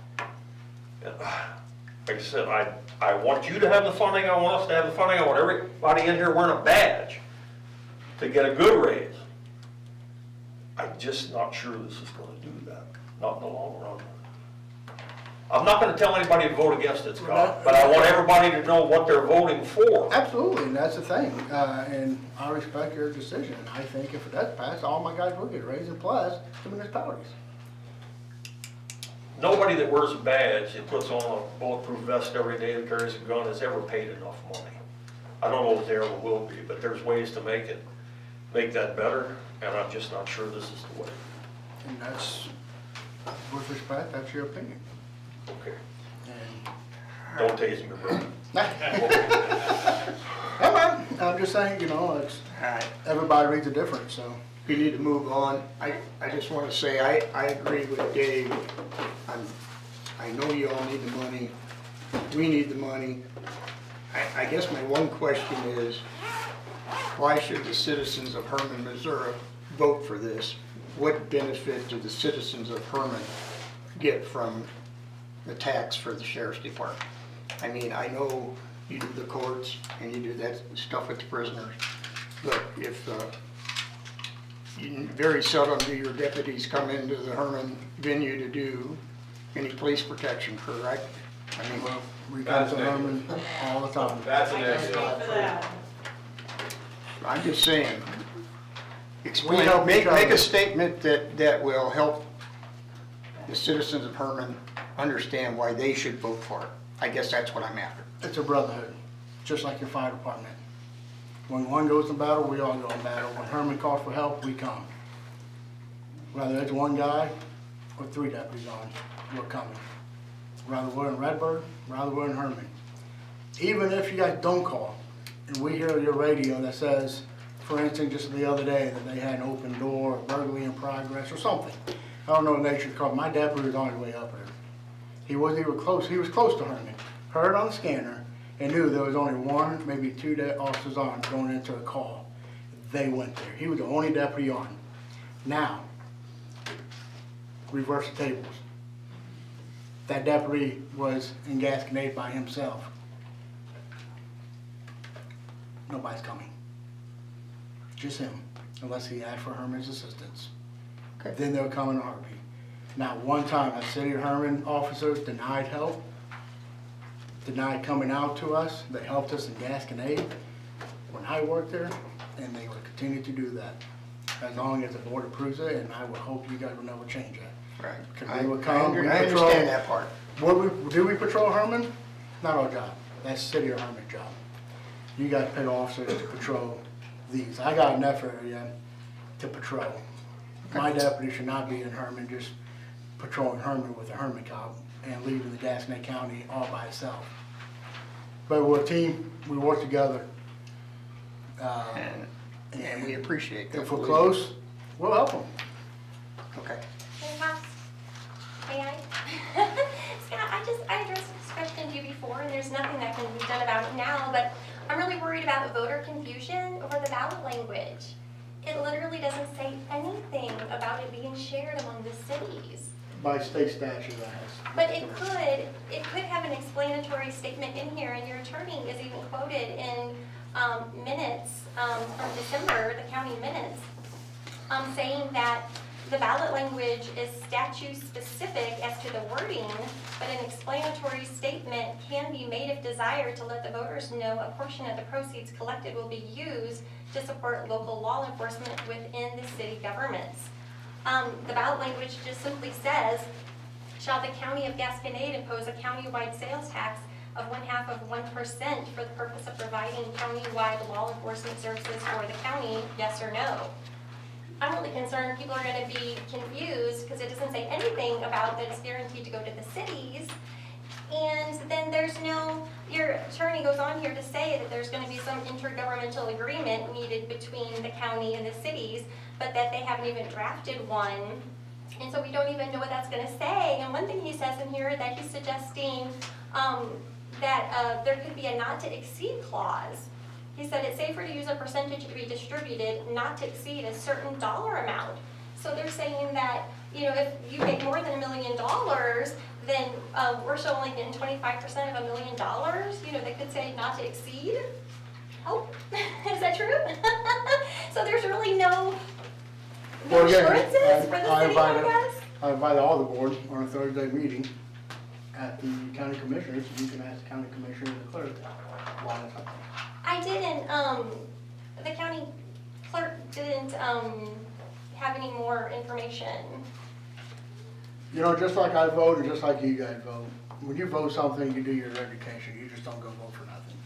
[SPEAKER 2] And, like I said, I want you to have the funding, I want us to have the funding, I want everybody in here wearing a badge to get a good raise. I'm just not sure this is going to do that, not in the long run. I'm not going to tell anybody to vote against it, Scott, but I want everybody to know what they're voting for.
[SPEAKER 4] Absolutely, and that's the thing, and I respect your decision. I think if it does pass, all my guys will get a raise, and plus the municipalities.
[SPEAKER 2] Nobody that wears a badge and puts on a bulletproof vest every day and carries a gun has ever paid enough money. I don't know if there ever will be, but there's ways to make that better, and I'm just not sure this is the way.
[SPEAKER 4] And that's, with respect, that's your opinion.
[SPEAKER 2] Okay.
[SPEAKER 4] And
[SPEAKER 2] Don't tase me, bro.
[SPEAKER 4] I'm just saying, it's, everybody reads it different, so.
[SPEAKER 1] We need to move on. I just want to say, I agree with Dave. I know you all need the money. we need the money. I guess my one question is, why should the citizens of Hermann, Missouri vote for this? What benefit do the citizens of Hermann get from the tax for the sheriff's department? I mean, I know you do the courts and you do that stuff with the prisoners, but if, you very seldom do your deputies come into the Hermann venue to do any police protection, correct? I mean,
[SPEAKER 4] We come to Herman all the time.
[SPEAKER 7] That's an excellent.
[SPEAKER 1] I'm just saying,
[SPEAKER 4] We
[SPEAKER 1] explain,
[SPEAKER 4] help
[SPEAKER 1] make
[SPEAKER 4] each other.
[SPEAKER 1] a statement that will help the citizens of Hermann understand why they should vote for it. I guess that's what I'm after.
[SPEAKER 4] It's a brotherhood, just like your fire department. When one goes to battle, we all go in battle. When Herman calls for help, we come. Whether it's one guy or 3 deputies on, we're coming. Rather we're in Redbird, rather we're in Herman. Even if you guys don't call, and we hear your radio that says, for instance, just the other day, that they had an open door, or burglary in progress, or something. I don't know the nature of the call. My deputy was on his way up there. He wasn't even close. He was close to Herman. Heard on the scanner and knew there was only 1, maybe 2 officers on going into a call. They went there. He was the only deputy on. Now, reverse the tables. That deputy was in Gasconade by himself. Nobody's coming. Just him, unless he asked for Herman's assistance.
[SPEAKER 1] Okay.
[SPEAKER 4] Then they'll come in a heartbeat. Not one time a city of Herman officers denied help, denied coming out to us. They helped us in Gasconade when I worked there, and they will continue to do that as long as the board approves it, and I would hope you guys will never change that.
[SPEAKER 1] Right.
[SPEAKER 4] Because
[SPEAKER 1] I
[SPEAKER 4] we would come, we
[SPEAKER 1] I
[SPEAKER 4] patrol.
[SPEAKER 1] understand that part.
[SPEAKER 4] Do we patrol Herman? Not our job. That's city of Herman's job. You guys pay officers to patrol these. I got enough area to patrol. My deputy should not be in Herman just patrolling Herman with a Herman cop and leaving the Gasconade County all by itself. But we're a team, we work together.
[SPEAKER 1] And we appreciate that.
[SPEAKER 4] If we're close, we'll help them.
[SPEAKER 1] Okay.
[SPEAKER 3] Hey, Pops. May I? Scott, I addressed this question to you before, and there's nothing that can be done about it now, but I'm really worried about the voter confusion over the ballot language. It literally doesn't say anything about it being shared among the cities.
[SPEAKER 4] By state statute, that has.
[SPEAKER 3] But it could have an explanatory statement in here, and your attorney is even quoted in minutes from December, the county minutes, saying that the ballot language is statute specific as to the wording, but an explanatory statement can be made if desired to let the voters know a portion of the proceeds collected will be used to support local law enforcement within the city governments. The ballot language just simply says, shall the county of Gasconade impose a countywide sales tax of 0.5% for the purpose of providing countywide law enforcement services for the county, yes or no? I'm really concerned people are going to be confused because it doesn't say anything about that it's guaranteed to go to the cities. And then your attorney goes on here to say that there's going to be some intergovernmental agreement needed between the county and the cities, but that they haven't even drafted one. And so we don't even know what that's going to say. And one thing he says in here that he's suggesting that there could be a not to exceed clause. He said it's safer to use a percentage to be distributed not to exceed a certain dollar amount. So they're saying that, if you make more than $1 million, then we're still only getting 25% of $1 million. They could say not to exceed. Oh, is that true? So there's really no assurances for the city, I guess?
[SPEAKER 4] I invited all the board on a Thursday meeting at the county commissioners. You can ask the county commissioner and the clerk why it's happening.
[SPEAKER 3] I didn't, the county clerk didn't have any more information.
[SPEAKER 4] Just like I vote and just like you guys vote, when you vote something, you do your education. You just don't go vote for nothing.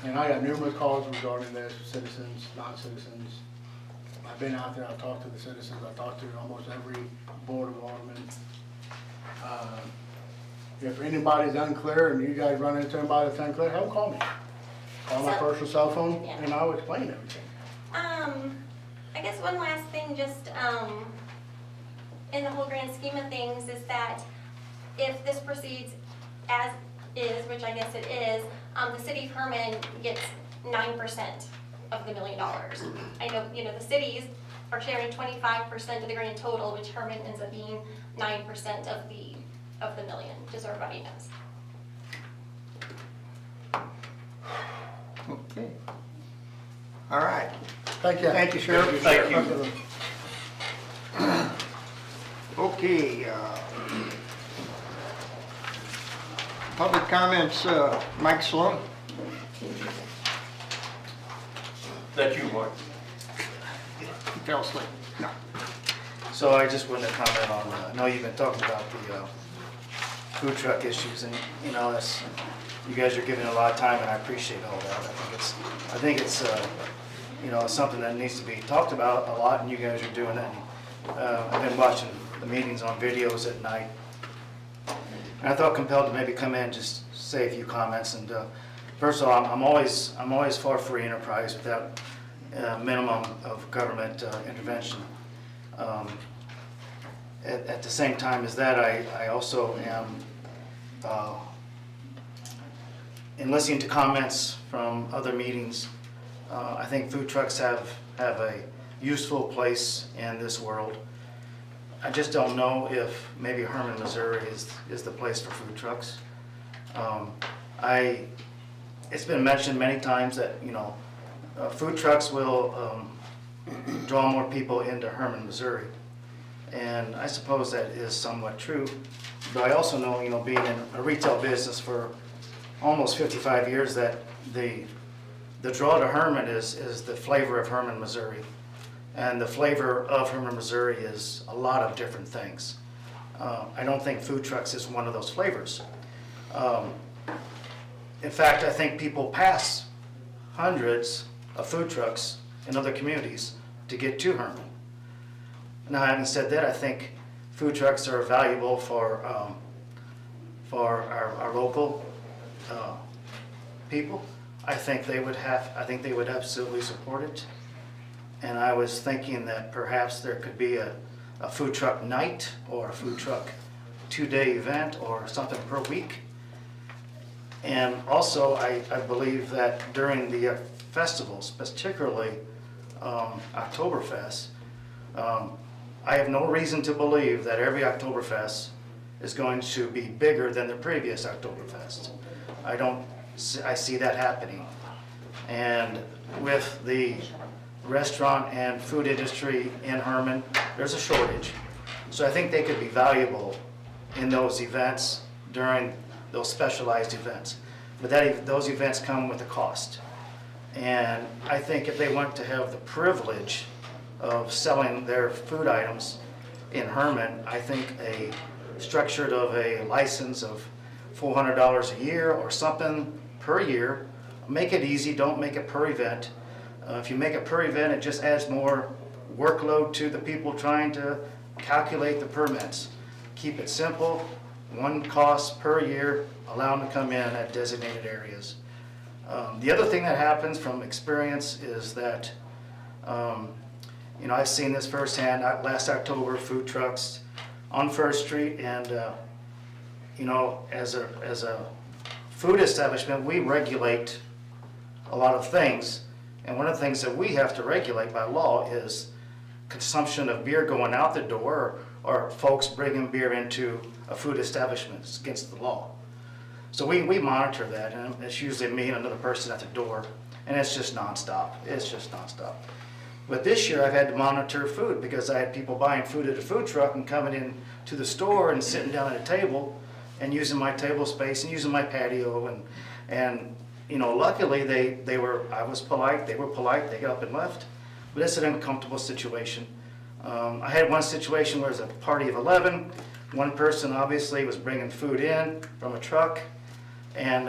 [SPEAKER 4] And I got numerous calls regarding this, citizens, non-citizens. I've been out there, I've talked to the citizens, I've talked to almost every board of aldermen. If anybody's unclear and you guys run into anybody that's unclear, have them call me. Call my personal cell phone and I'll explain everything.
[SPEAKER 3] I guess one last thing, just in the whole grand scheme of things, is that if this proceeds as is, which I guess it is, the city of Herman gets 9% of the $1 million. I know, the cities are sharing 25% of the grand total, which Herman ends up being 9% of the $1 million, just so everybody knows.
[SPEAKER 1] Okay. All right.
[SPEAKER 4] Thank you.
[SPEAKER 1] Thank you, Sheriff.
[SPEAKER 5] Thank you.
[SPEAKER 1] Okay, public comments, Mike Sloan.
[SPEAKER 5] That's you, Mark.
[SPEAKER 1] He fell asleep. No.
[SPEAKER 7] So I just wanted to comment on, I know you've been talking about the food truck issues, and, that's, you guys are giving a lot of time, and I appreciate all that. I think it's something that needs to be talked about a lot, and you guys are doing it. I've been watching the meetings on videos at night, and I felt compelled to maybe come in and just say a few comments. And first of all, I'm always for free enterprise without minimum of government intervention. At the same time as that, I also am, in listening to comments from other meetings, I think food trucks have a useful place in this world. I just don't know if maybe Hermann, Missouri is the place for food trucks. It's been mentioned many times that, food trucks will draw more people into Hermann, Missouri. And I suppose that is somewhat true. But I also know, being in a retail business for almost 55 years, that the draw to Hermann is the flavor of Hermann, Missouri. And the flavor of Hermann, Missouri is a lot of different things. I don't think food trucks is one of those flavors. In fact, I think people pass hundreds of food trucks in other communities to get to Hermann. Now, having said that, I think food trucks are valuable for our local people. I think they would absolutely support it. And I was thinking that perhaps there could be a food truck night or a food truck 2-day event or something per week. And also, I believe that during the festivals, particularly Oktoberfest, I have no reason to believe that every Oktoberfest is going to be bigger than the previous Oktoberfest. I see that happening. And with the restaurant and food industry in Hermann, there's a shortage. So I think they could be valuable in those events during those specialized events. But those events come with a cost. And I think if they want to have the privilege of selling their food items in Hermann, I think structured of a license of $400 a year or something per year, make it easy, don't make it per event. If you make it per event, it just adds more workload to the people trying to calculate the permits. Keep it simple, one cost per year, allow them to come in at designated areas. The other thing that happens from experience is that, I've seen this firsthand. Last October, food trucks on First Street, and as a food establishment, we regulate a lot of things. And one of the things that we have to regulate by law is consumption of beer going out the door or folks bringing beer into a food establishment. It's against the law. So we monitor that, and it's usually me and another person at the door, and it's just nonstop. It's just nonstop. But this year I've had to monitor food because I had people buying food at a food truck and coming in to the store and sitting down at a table and using my table space and using my patio, and luckily I was polite, they were polite, they got up and left. But it's an uncomfortable situation. I had one situation where it was a party of 11. One person obviously was bringing food in from a truck, and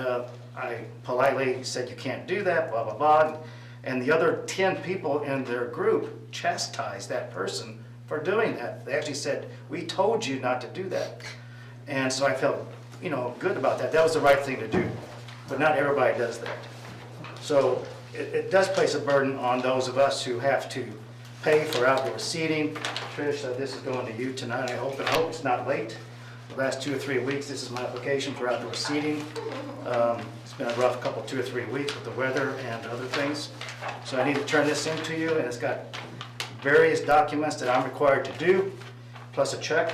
[SPEAKER 7] I politely said, you can't do that, blah, blah, blah. And the other 10 people in their group chastised that person for doing that. They actually said, we told you not to do that. And so I felt, good about that. That was the right thing to do. But not everybody does that. So it does place a burden on those of us who have to pay for outdoor seating. Trish, this is going to you tonight. I hope it's not late. last 2 or 3 weeks. This is my application for outdoor seating. It's been a rough couple, 2 or 3 weeks with the weather and other things. So I need to turn this in to you, and it's got various documents that I'm required to do, plus a check.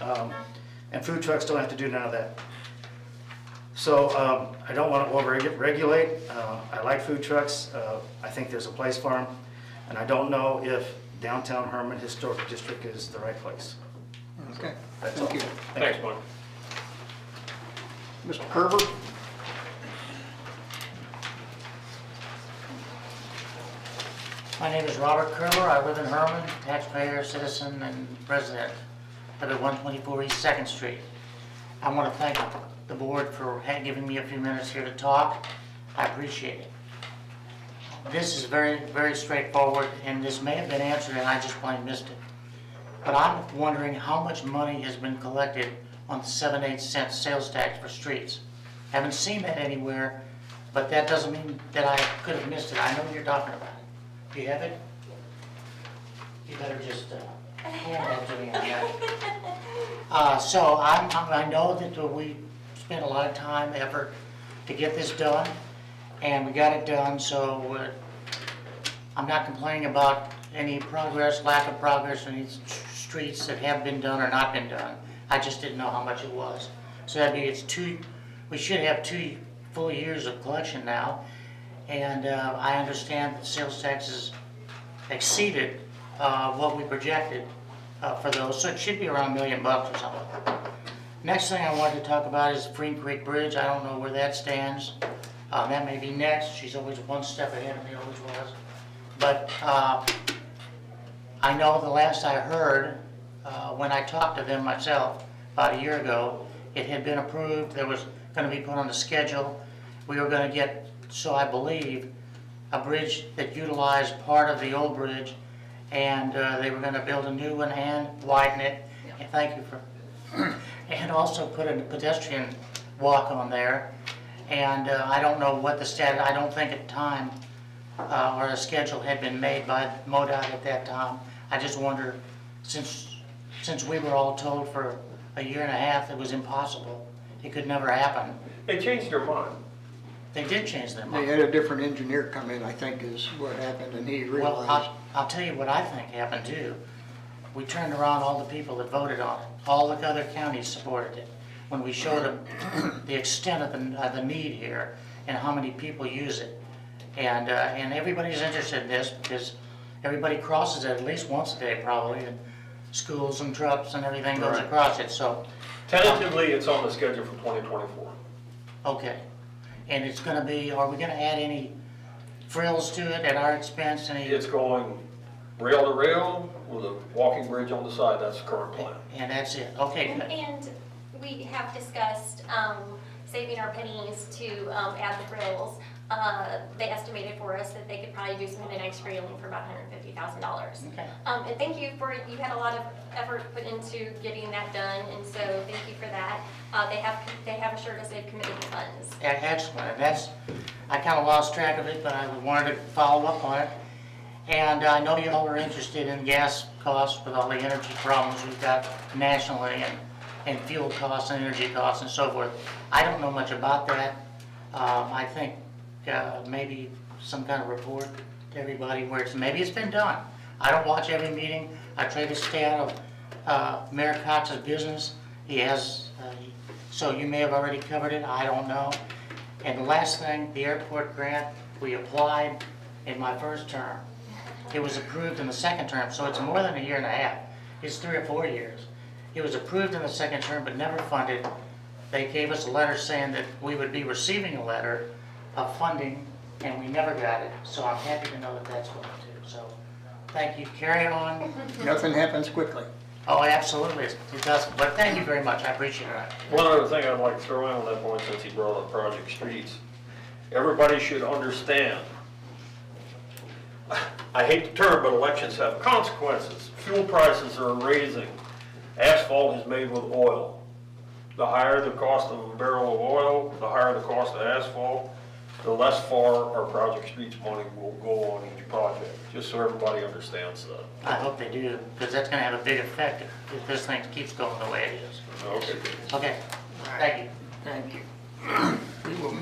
[SPEAKER 7] And food trucks don't have to do none of that. So I don't want to over-regulate. I like food trucks. I think there's a place for them. And I don't know if downtown Herman Historic District is the right place.
[SPEAKER 1] Okay,
[SPEAKER 7] That's
[SPEAKER 1] thank
[SPEAKER 7] all.
[SPEAKER 1] you.
[SPEAKER 5] Thanks, Mike.
[SPEAKER 1] Mr. Kerber?
[SPEAKER 8] My name is Robert Kerber. I live in Herman, taxpayer, citizen, and resident. I live at 124 East 2nd Street. I want to thank the board for giving me a few minutes here to talk. I appreciate it. This is very, very straightforward, and this may have been answered and I just plain missed it. But I'm wondering how much money has been collected on the 7/8 cent sales tax for streets. Haven't seen that anywhere, but that doesn't mean that I could have missed it. I know what you're talking about. Do you have it? You better just hand that to me. So I know that we spent a lot of time, effort to get this done, and we got it done, so I'm not complaining about any progress, lack of progress in these streets that have been done or not been done. I just didn't know how much it was. So that'd be, we should have 2 full years of collection now, and I understand that sales taxes exceeded what we projected for those, so it should be around $1 million or something. Next thing I wanted to talk about is Freen Creek Bridge. I don't know where that stands. That may be next. She's always one step ahead of me, always was. But I know the last I heard, when I talked to them myself about a year ago, it had been approved. There was going to be put on the schedule. We were going to get, so I believe, a bridge that utilized part of the old bridge, and they were going to build a new one and widen it. And thank you for, and also put a pedestrian walk on there. And I don't know what the status, I don't think at the time, or a schedule had been made by MoDOT at that time. I just wonder, since we were all told for a year and a half it was impossible, it could never happen.
[SPEAKER 5] They changed their mind.
[SPEAKER 8] They did change their
[SPEAKER 1] They
[SPEAKER 8] mind.
[SPEAKER 1] had a different engineer come in, I think is what happened, and he
[SPEAKER 8] Well,
[SPEAKER 1] realized.
[SPEAKER 8] I'll tell you what I think happened too. We turned around all the people that voted on it. All the other counties supported it. When we showed them the extent of the need here and how many people use it. And everybody's interested in this because everybody crosses it at least once a day probably, and schools and trucks and everything goes
[SPEAKER 5] Right.
[SPEAKER 8] across it, so,
[SPEAKER 9] Tentatively, it's on the schedule for 2024.
[SPEAKER 8] okay. And it's gonna be, are we gonna add any frills to it at our expense, any?
[SPEAKER 9] It's going rail to rail with a walking bridge on the side, that's the current plan.
[SPEAKER 8] And that's it, okay, good.
[SPEAKER 3] And we have discussed saving our pennies to add the grills. They estimated for us that they could probably do some of the nice grilling for about $150,000.
[SPEAKER 8] Okay.
[SPEAKER 3] And thank you you had a lot of effort put into getting that done, and so thank you for that. They have assured us they've committed the funds.
[SPEAKER 8] Excellent, and that's, I kind of lost track of it, but I wanted to follow up on it. And I know you all are interested in gas costs with all the energy problems we've got nationally, and fuel costs and energy costs and so forth. I don't know much about that. I think maybe some kind of report to everybody where maybe it's been done. I don't watch every meeting. I try to stay out of Mayor Cox's business. He has, so you may have already covered it, I don't know. And the last thing, the airport grant, we applied in my first term. It was approved in the second term, so it's more than a year and a half. It's 3 or 4 years. It was approved in the second term but never funded. They gave us a letter saying that we would be receiving a letter of funding, and we never got it. So I'm happy to know that that's going to. So thank you. Carry on.
[SPEAKER 1] Nothing happens quickly.
[SPEAKER 8] Oh, absolutely. It does. But thank you very much. I appreciate it.
[SPEAKER 9] One other thing I'd like to throw in on that point, since he brought up Project Streets, everybody should understand, I hate the term, but elections have consequences. Fuel prices are raising. Asphalt is made with oil. The higher the cost of a barrel of oil, the higher the cost of asphalt, the less far our Project Streets money will go on each project, just so everybody understands that.
[SPEAKER 8] I hope they do, because that's going to have a big effect if this thing keeps going the way it is.
[SPEAKER 9] Okay.
[SPEAKER 8] Okay, thank you.
[SPEAKER 1] Thank you. We will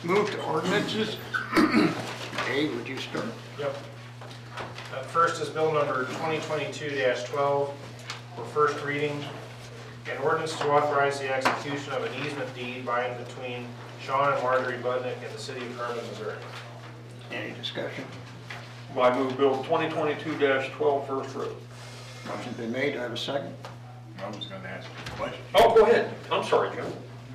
[SPEAKER 1] move to ordinances. Dave, would you start?
[SPEAKER 10] Yep. First is bill number 2022-12 for first reading. An ordinance to authorize the execution of an easement deed by and between Sean and Marjorie Budnick in the city of Herman, Missouri.
[SPEAKER 1] Any discussion?
[SPEAKER 9] I move bill 2022-12 first read.
[SPEAKER 1] Motion's been made, do I have a second?
[SPEAKER 5] I was gonna ask a question.
[SPEAKER 9] Oh, go ahead. I'm sorry, Jim.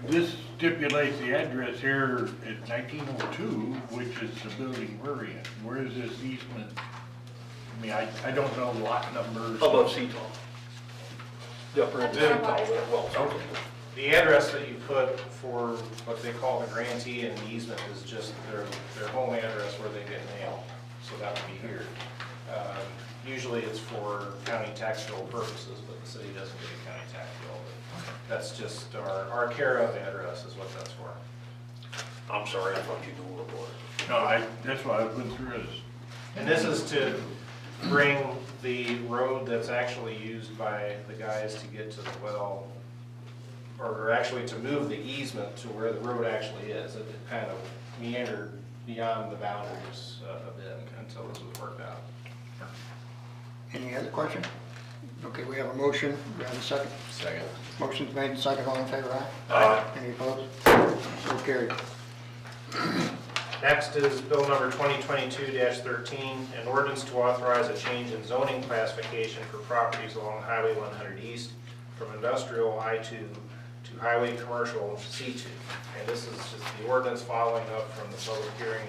[SPEAKER 5] This stipulates the address here at 1902, which is the building we're in. Where is this easement? I mean, I don't know lot numbers.
[SPEAKER 9] Above Seton. The upper end of Seton, well,
[SPEAKER 5] Okay.
[SPEAKER 10] The address that you put for what they call the grantee and the easement is just their home address where they get mail. So that would be here. Usually it's for county tax bill purposes, but the city doesn't get a county tax bill. But that's just our care of address is what that's for.
[SPEAKER 9] I'm sorry, I thought you knew what it was.
[SPEAKER 5] No, that's why I've been through this.
[SPEAKER 10] And this is to bring the road that's actually used by the guys to get to the well, or actually to move the easement to where the road actually is. It kind of meandered beyond the boundaries a bit until this was worked out.
[SPEAKER 1] Any other question? Okay, we have a motion, do we have a second?
[SPEAKER 6] Second.
[SPEAKER 1] Motion's made and second, all in favor, aye?
[SPEAKER 9] Aye.
[SPEAKER 1] Any opposed? So carried.
[SPEAKER 10] Next is bill number 2022-13, an ordinance to authorize a change in zoning classification for properties along Highway 100 East from industrial I-2 to highway commercial C2. And this is just the ordinance following up from the public hearing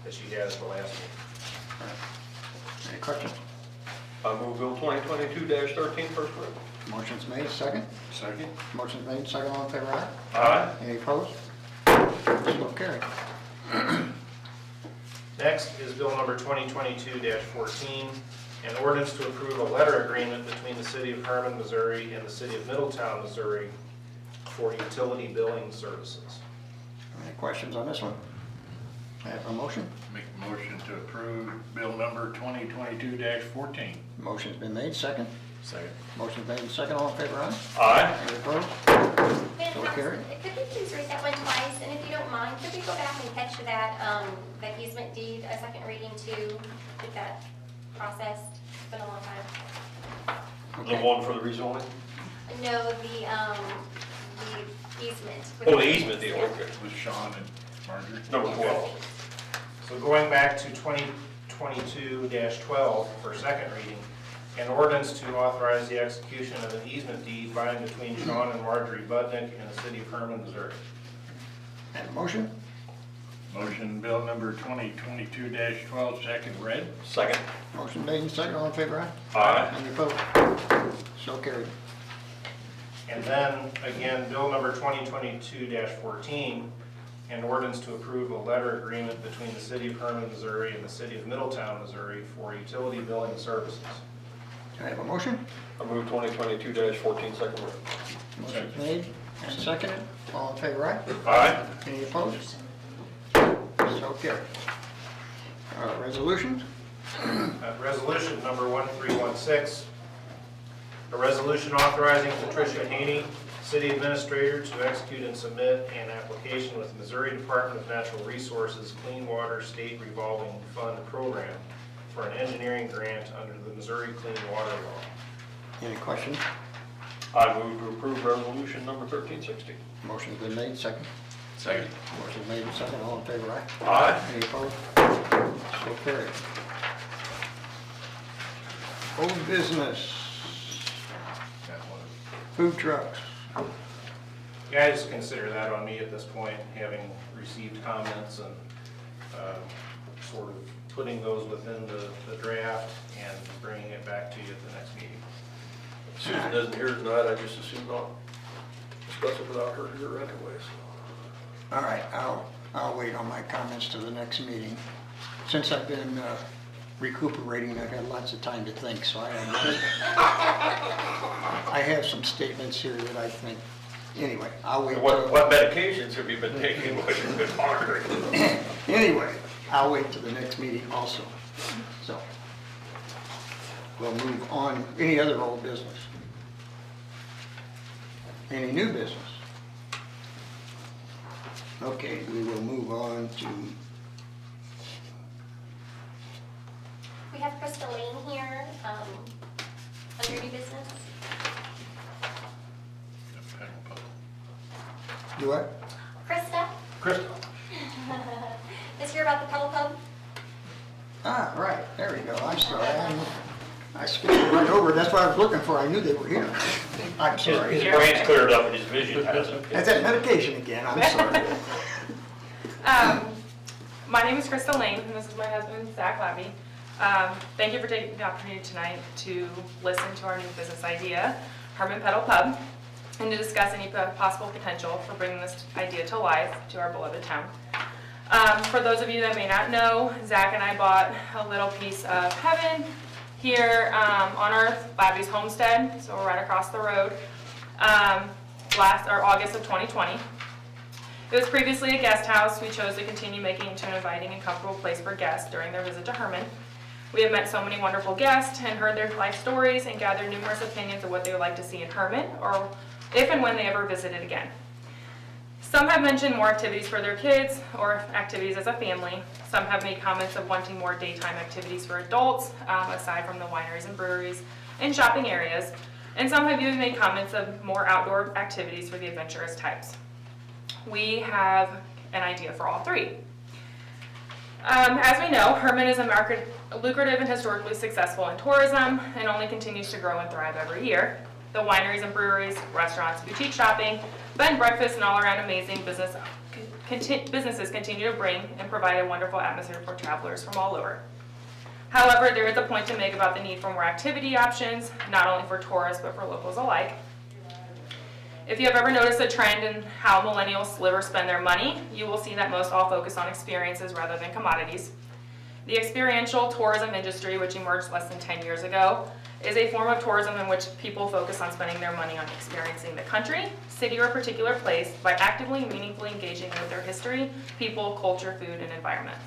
[SPEAKER 10] that you had at the last meeting.
[SPEAKER 1] Any questions?
[SPEAKER 9] I move bill 2022-13 first read.
[SPEAKER 1] Motion's made, second?
[SPEAKER 5] Second?
[SPEAKER 1] Motion's made, second, all in favor, aye?
[SPEAKER 9] Aye.
[SPEAKER 1] Any opposed? So carried.
[SPEAKER 10] Next is bill number 2022-14, an ordinance to approve a letter agreement between the city of Herman, Missouri and the city of Middletown, Missouri for utility billing services.
[SPEAKER 1] Any questions on this one? I have a motion.
[SPEAKER 5] Make a motion to approve bill number 2022-14.
[SPEAKER 1] Motion's been made, second.
[SPEAKER 6] Second.
[SPEAKER 1] Motion's made and second, all in favor, aye?
[SPEAKER 9] Aye.
[SPEAKER 1] Any opposed? So carried.
[SPEAKER 3] Could we please read that one twice, and if you don't mind, could we go back and catch that, that easement deed, a second reading to get that processed? It's been a long time.
[SPEAKER 9] The one for the rezoning?
[SPEAKER 3] No, the easement.
[SPEAKER 9] Oh, the easement deal, okay.
[SPEAKER 5] With Sean and Marjorie.
[SPEAKER 9] Number 12.
[SPEAKER 10] So going back to 2022-12 for second reading, an ordinance to authorize the execution of an easement deed by and between Sean and Marjorie Budnick in the city of Herman, Missouri.
[SPEAKER 1] And a motion?
[SPEAKER 5] Motion bill number 2022-12, second read.
[SPEAKER 9] Second.
[SPEAKER 1] Motion made and second, all in favor, aye?
[SPEAKER 9] Aye.
[SPEAKER 1] Any opposed? So carried.
[SPEAKER 10] And then, again, bill number 2022-14, an ordinance to approve a letter agreement between the city of Herman, Missouri and the city of Middletown, Missouri for utility billing services.
[SPEAKER 1] Can I have a motion?
[SPEAKER 9] I move 2022-14 second read.
[SPEAKER 1] Motion's made and seconded, all in favor, aye?
[SPEAKER 9] Aye.
[SPEAKER 1] Any opposed? So carried. Resolutions?
[SPEAKER 10] Resolution number 1316, a resolution authorizing Patricia Haney, city administrator, to execute and submit an application with Missouri Department of Natural Resources Clean Water State Revolving Fund Program for an engineering grant under the Missouri Clean Water Law.
[SPEAKER 1] Any questions?
[SPEAKER 9] I move to approve resolution number 1360.
[SPEAKER 1] Motion's been made, second.
[SPEAKER 6] Second.
[SPEAKER 1] Motion made and second, all in favor, aye?
[SPEAKER 9] Aye.
[SPEAKER 1] Any opposed? So carried. Old business,
[SPEAKER 5] That was.
[SPEAKER 1] food trucks.
[SPEAKER 10] Yeah, I just consider that on me at this point, having received comments and sort of putting those within the draft and bringing it back to you at the next meeting.
[SPEAKER 9] Susan isn't here tonight, I just assume not discuss it without her here anyway, so.
[SPEAKER 1] All right, I'll wait on my comments to the next meeting. Since I've been recuperating, I've had lots of time to think, so I have some statements here that I think, anyway, I'll wait.
[SPEAKER 9] What medications have you been taking while you've been monitoring?
[SPEAKER 1] Anyway, I'll wait till the next meeting also. So, we'll move on. Any other old business? Any new business? Okay, we will move on to,
[SPEAKER 3] We have Krista Lane here, under new business.
[SPEAKER 1] do what?
[SPEAKER 3] Krista
[SPEAKER 5] Crystal,
[SPEAKER 3] is here about the Pedal Pub.
[SPEAKER 1] Ah, right, there we go, I'm sorry. I skipped right over, that's what I was looking for, I knew they were here. I'm sorry.
[SPEAKER 9] His brain's cleared up and his vision hasn't.
[SPEAKER 1] That's that medication again, I'm sorry.
[SPEAKER 11] My name is Krista Lane, and this is my husband, Zach Labby. Thank you for taking the opportunity tonight to listen to our new business idea, Herman Pedal Pub, and to discuss any possible potential for bringing this idea to life to our beloved town. For those of you that may not know, Zach and I bought a little piece of heaven here on Earth, Labby's homestead, so we're right across the road, August of 2020. It was previously a guest house. We chose to continue making it into an inviting and comfortable place for guests during their visit to Herman. We have met so many wonderful guests and heard their life stories and gathered numerous opinions of what they would like to see in Herman, or if and when they ever visited again. Some have mentioned more activities for their kids or activities as a family. Some have made comments of wanting more daytime activities for adults, aside from the wineries and breweries and shopping areas. And some have even made comments of more outdoor activities for the adventurous types. We have an idea for all three. As we know, Herman is a lucrative and historically successful in tourism and only continues to grow and thrive every year. The wineries and breweries, restaurants, boutique shopping, bed and breakfast, and all-around amazing businesses continue to bring and provide a wonderful atmosphere for travelers from all over. However, there is a point to make about the need for more activity options, not only for tourists but for locals alike. If you have ever noticed a trend in how millennials live or spend their money, you will see that most all focus on experiences rather than commodities. The experiential tourism industry, which emerged less than 10 years ago, is a form of tourism in which people focus on spending their money on experiencing the country, city, or a particular place by actively and meaningfully engaging with their history, people, culture, food, and environment.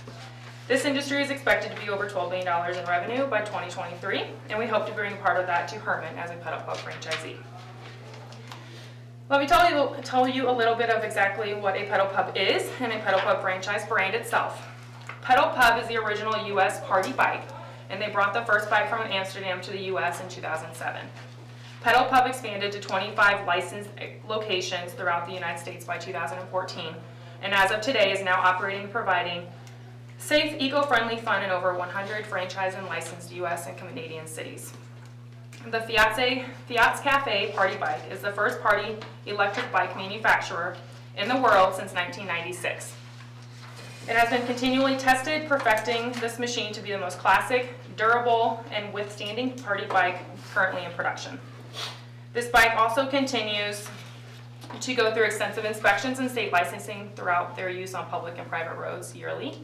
[SPEAKER 11] This industry is expected to be over $12 billion in revenue by 2023, and we hope to bring part of that to Herman as a Pedal Pub franchisee. Let me tell you a little bit of exactly what a Pedal Pub is and a Pedal Pub franchise brand itself. Pedal Pub is the original U.S. party bike, and they brought the first bike from Amsterdam to the U.S. in 2007. Pedal Pub expanded to 25 licensed locations throughout the United States by 2014, and as of today is now operating and providing safe, eco-friendly fun in over 100 franchise and licensed U.S. and Canadian cities. The Fiat's Cafe Party Bike is the first party electric bike manufacturer in the world since 1996. It has been continually tested, perfecting this machine to be the most classic, durable, and withstanding party bike currently in production. This bike also continues to go through extensive inspections and state licensing throughout their use on public and private roads yearly.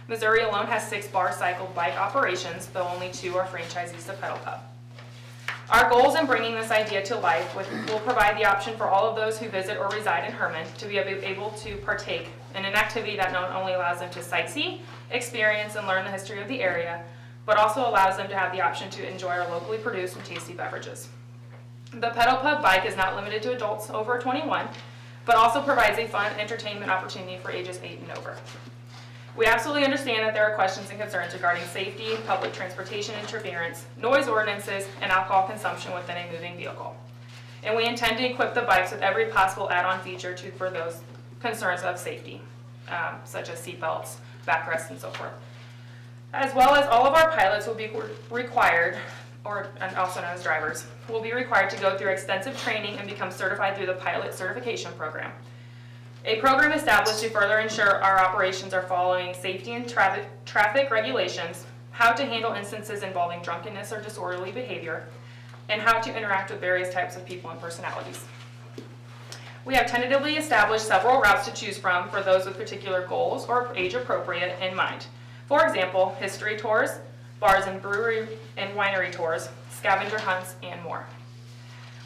[SPEAKER 11] Missouri alone has 6 bar cycle bike operations, though only 2 are franchisees to Pedal Pub. Our goals in bringing this idea to life will provide the option for all of those who visit or reside in Herman to be able to partake in an activity that not only allows them to sightsee, experience, and learn the history of the area, but also allows them to have the option to enjoy our locally produced and tasty beverages. The Pedal Pub bike is not limited to adults over 21, but also provides a fun entertainment opportunity for ages 8 and over. We absolutely understand that there are questions and concerns regarding safety, public transportation interference, noise ordinances, and alcohol consumption within a moving vehicle. And we intend to equip the bikes with every possible add-on feature for those concerns of safety, such as seatbelts, backrests, and so forth. As well as all of our pilots will be required, and also known as drivers, will be required to go through extensive training and become certified through the pilot certification program. A program established to further ensure our operations are following safety and traffic regulations, how to handle instances involving drunkenness or disorderly behavior, and how to interact with various types of people and personalities. We have tentatively established several routes to choose from for those with particular goals or age appropriate in mind. For example, history tours, bars and brewery and winery tours, scavenger hunts, and more,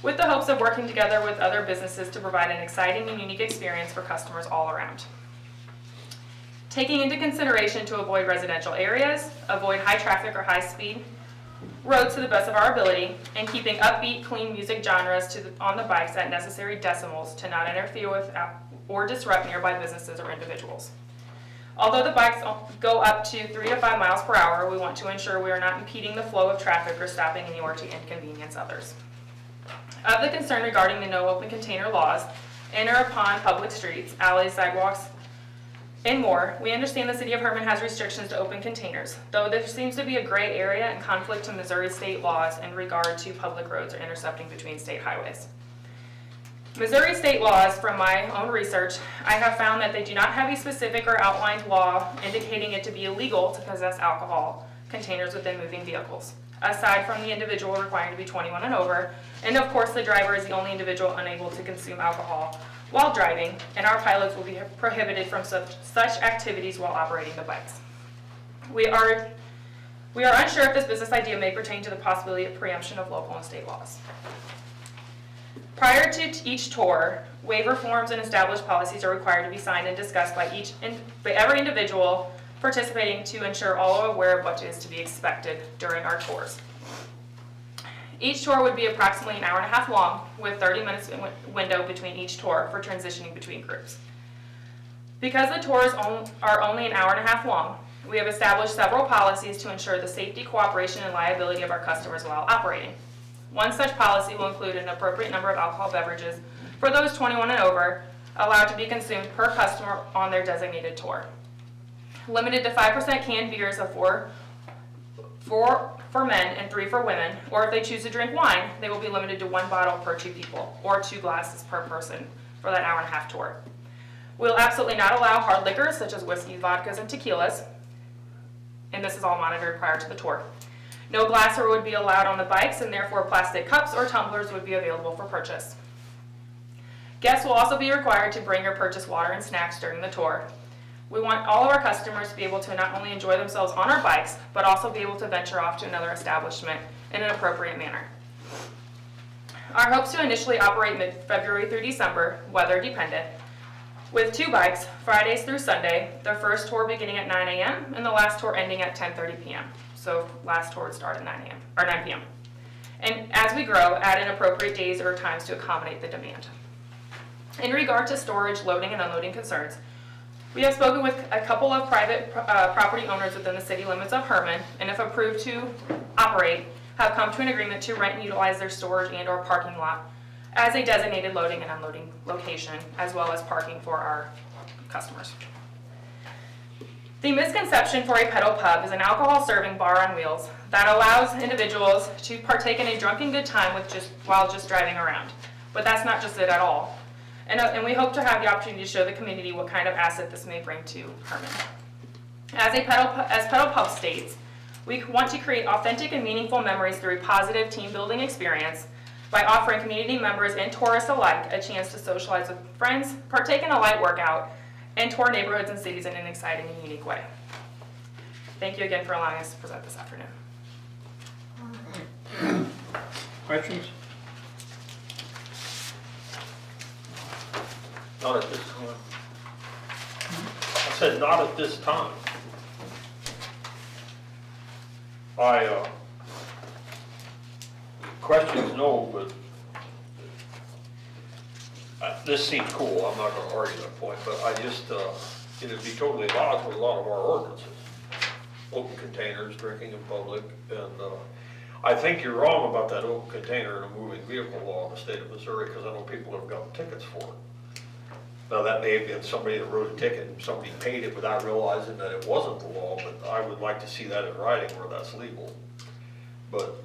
[SPEAKER 11] with the hopes of working together with other businesses to provide an exciting and unique experience for customers all around. Taking into consideration to avoid residential areas, avoid high traffic or high speed, roads to the best of our ability, and keeping upbeat, clean music genres on the bikes at necessary decimals to not interfere with or disrupt nearby businesses or individuals. Although the bikes go up to 3 to 5 miles per hour, we want to ensure we are not impeding the flow of traffic or stopping anywhere to inconvenience others. Of the concern regarding the no open container laws, in or upon public streets, alleys, sidewalks, and more, we understand the city of Hermann has restrictions to open containers, though there seems to be a gray area and conflict to Missouri state laws in regard to public roads or intercepting between state highways. Missouri state laws, from my own research, I have found that they do not have a specific or outlined law indicating it to be illegal to possess alcohol containers within moving vehicles, aside from the individual requiring to be 21 and over, and of course the driver is the only individual unable to consume alcohol while driving, and our pilots will be prohibited from such activities while operating the bikes. We are unsure if this business idea may pertain to the possibility of preemption of local and state laws. Prior to each tour, waiver forms and established policies are required to be signed and discussed by every individual participating to ensure all are aware of what is to be expected during our tours. Each tour would be approximately an hour and a half long, with 30 minutes window between each tour for transitioning between groups. Because the tours are only an hour and a half long, we have established several policies to ensure the safety, cooperation, and liability of our customers while operating. One such policy will include an appropriate number of alcohol beverages for those 21 and over allowed to be consumed per customer on their designated tour. Limited to 5% canned beers of 4 for men and 3 for women, or if they choose to drink wine, they will be limited to 1 bottle per 2 people, or 2 glasses per person for that hour and a half tour. We'll absolutely not allow hard liquors such as whiskey, vodkas, and tequilas, and this is all monitored prior to the tour. No glassware would be allowed on the bikes, and therefore plastic cups or tumblers would be available for purchase. Guests will also be required to bring or purchase water and snacks during the tour. We want all of our customers to be able to not only enjoy themselves on our bikes, but also be able to venture off to another establishment in an appropriate manner. Our hopes to initially operate mid-February through December, weather dependent, with 2 bikes, Fridays through Sunday, the first tour beginning at 9 a.m. and the last tour ending at 10:30 p.m. So last tour would start at 9 p.m. And as we grow, add in appropriate days or times to accommodate the demand. In regard to storage, loading, and unloading concerns, we have spoken with a couple of private property owners within the city limits of Hermann, and if approved to operate, have come to an agreement to rent and utilize their storage and or parking lot as a designated loading and unloading location, as well as parking for our customers. The misconception for a pedal pub is an alcohol-serving bar on wheels that allows individuals to partake in a drunken good time while just driving around. But that's not just it at all. And we hope to have the opportunity to show the community what kind of asset this may bring to Hermann. As Pedal Pub states, we want to create authentic and meaningful memories through a positive team-building experience by offering community members and tourists alike a chance to socialize with friends, partake in a light workout, and tour neighborhoods and cities in an exciting and unique way. Thank you again for allowing us to present this afternoon.
[SPEAKER 1] Questions?
[SPEAKER 9] Not at this time. I said not at this time. Questions, no, but this seems cool. I'm not gonna argue that point, but I just, it'd be totally at odds with a lot of our ordinances. Open containers, drinking in public, and I think you're wrong about that open container and a moving vehicle law in the state of Missouri, because I know people have gotten tickets for it. Now, that may have been somebody that wrote a ticket and somebody paid it without realizing that it wasn't the law, but I would like to see that in writing where that's legal. But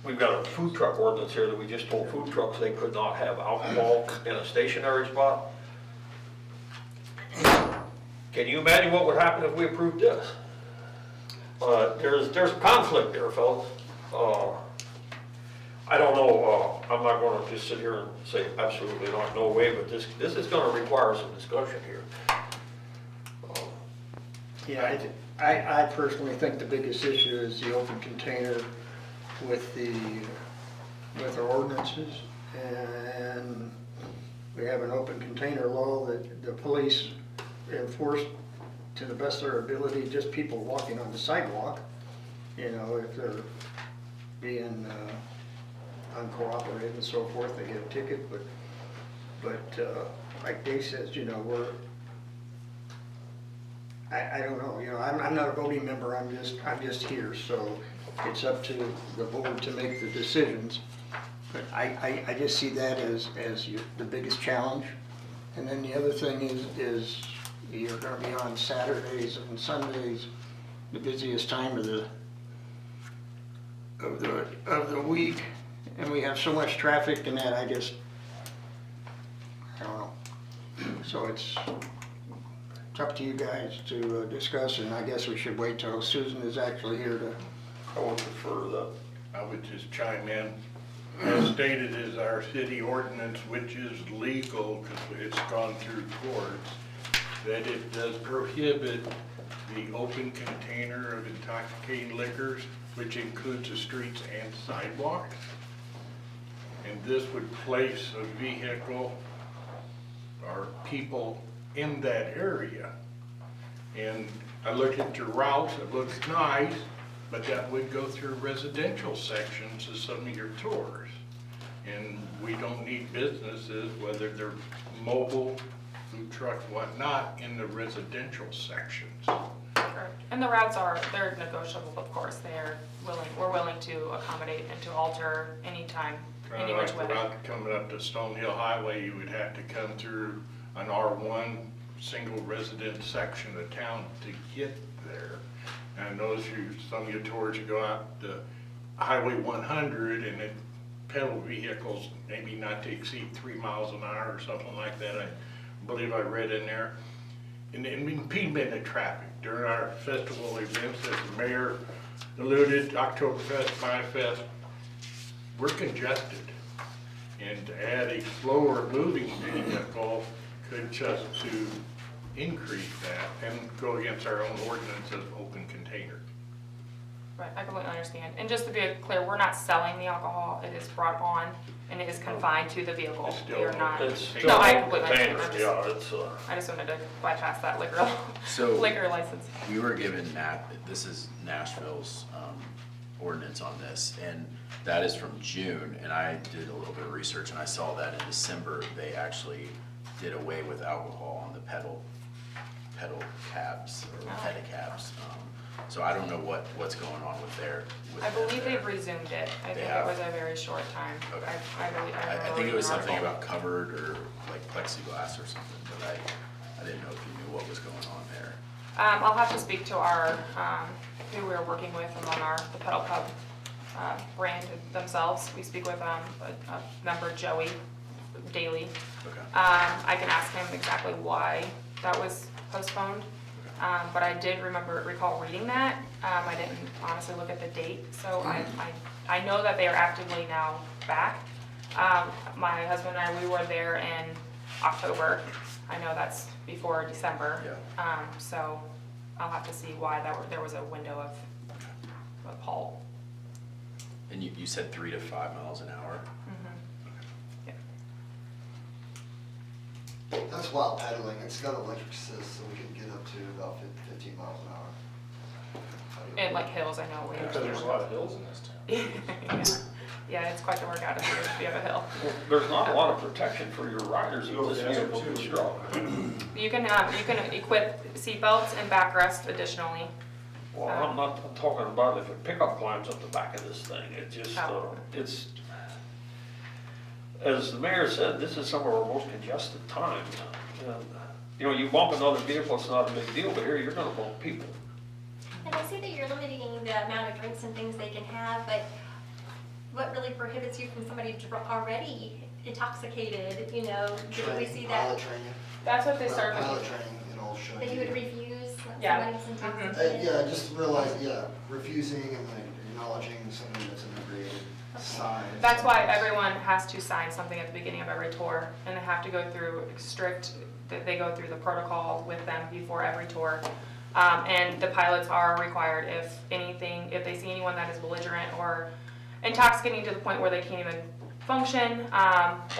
[SPEAKER 9] we've got a food truck ordinance here that we just told food trucks they could not have alcohol in a stationary spot. Can you imagine what would happen if we approved this? There's a conflict there, fellas. I don't know, I'm not gonna just sit here and say absolutely not, no way, but this is gonna require some discussion here.
[SPEAKER 1] Yeah, I personally think the biggest issue is the open container with our ordinances. And we have an open container law that the police enforce to the best of their ability, just people walking on the sidewalk. you know, if they're being uncooperative and so forth, they get a ticket, but like Dave says, you know, I don't know, you know, I'm not a voting member, I'm just here, so it's up to the board to make the decisions. But I just see that as the biggest challenge. And then the other thing is you're gonna be on Saturdays and Sundays, the busiest time of the week, and we have so much traffic and that I don't know. So it's up to you guys to discuss, and I guess we should wait till Susan is actually here to.
[SPEAKER 9] I would prefer that.
[SPEAKER 5] I would just chime in. As stated is our city ordinance, which is legal because it's gone through courts, that it does prohibit the open container of intoxicating liquors, which includes the streets and sidewalks. And this would place a vehicle or people in that area. And I looked at your routes, it looks nice, but that would go through residential sections of some of your tours. And we don't need businesses, whether they're mobile, food trucks, whatnot, in the residential sections.
[SPEAKER 11] Correct. And the routes they're negotiable, of course. We're willing to accommodate and to alter anytime, any which way.
[SPEAKER 5] Like the route coming up to Stone Hill Highway, you would have to come through an R1 single resident section of town to get there. And I notice some of your tours, you go out to Highway 100 and it pedal vehicles maybe not to exceed 3 miles an hour or something like that. I believe I read in there. And impediment of traffic during our festival events, as the mayor alluded, Oktoberfest, Firefest, we're congested. And to add a slower moving vehicle could just to increase that and go against our own ordinance of open container.
[SPEAKER 11] Right, I completely understand. And just to be clear, we're not selling the alcohol. It is brought on and it is confined to the vehicle.
[SPEAKER 5] It's still
[SPEAKER 11] We are not.
[SPEAKER 9] It's still
[SPEAKER 11] No, I
[SPEAKER 9] open
[SPEAKER 11] completely understand.
[SPEAKER 9] container, yeah, it's,
[SPEAKER 11] I just wanted to bypass that liquor
[SPEAKER 6] So-
[SPEAKER 11] liquor license.
[SPEAKER 6] We were given this is Nashville's ordinance on this, and that is from June, and I did a little bit of research, and I saw that in December, they actually did away with alcohol on the pedal cabs, or pedicabs. So I don't know what's going on with
[SPEAKER 11] I believe
[SPEAKER 6] them
[SPEAKER 11] they've
[SPEAKER 6] there.
[SPEAKER 11] resumed it. I think it
[SPEAKER 6] have?
[SPEAKER 11] was a very short time.
[SPEAKER 6] Okay.
[SPEAKER 11] I
[SPEAKER 6] I think it was something
[SPEAKER 11] article.
[SPEAKER 6] about covered or like plexiglass or something, but I didn't know if you knew what was going on there.
[SPEAKER 11] I'll have to speak to our, who we're working with among the Pedal Pub brand themselves. We speak with a member, Joey, daily.
[SPEAKER 6] Okay.
[SPEAKER 11] I can ask him exactly why that was postponed. But I did recall reading that. I didn't honestly look at the date, so I know that they are actively now back. My husband and I, we were there in October. I know that's before December.
[SPEAKER 6] Yeah.
[SPEAKER 11] So I'll have to see why there was a window of halt.
[SPEAKER 6] And you said 3 to 5 miles an hour?
[SPEAKER 12] That's while pedaling. It's got electric assist, so we can get up to about 15 miles an hour.
[SPEAKER 11] And like hills, I know.
[SPEAKER 10] Because there's a lot of hills in this town.
[SPEAKER 11] Yeah, it's quite the workout if you have a hill.
[SPEAKER 9] there's not a lot of protection for your riders if this vehicle is strong.
[SPEAKER 11] You can equip seatbelts and backrest additionally.
[SPEAKER 9] Well, I'm not talking about if a pickup climbs up the back of this thing, it just, it's, as the mayor said, this is some of our most congested times. You know, you bump another vehicle, it's not a big deal, but here you're gonna bump people.
[SPEAKER 3] And I see that you're limiting the amount of drinks and things they can have, but what really prohibits you from somebody already intoxicated, you know? Did we see that?
[SPEAKER 12] Pilot training.
[SPEAKER 11] That's what they started
[SPEAKER 12] Pilot
[SPEAKER 11] with.
[SPEAKER 12] training, you know, showing
[SPEAKER 3] That you would
[SPEAKER 12] people.
[SPEAKER 3] refuse when
[SPEAKER 11] Yeah.
[SPEAKER 3] somebody's intoxicated?
[SPEAKER 12] Yeah, just realize, refusing and like acknowledging somebody that's inebriated, sign.
[SPEAKER 11] That's why everyone has to sign something at the beginning of every tour, and they have to go through they go through the protocol with them before every tour. And the pilots are required, if they see anyone that is belligerent or intoxicating to the point where they can't even function,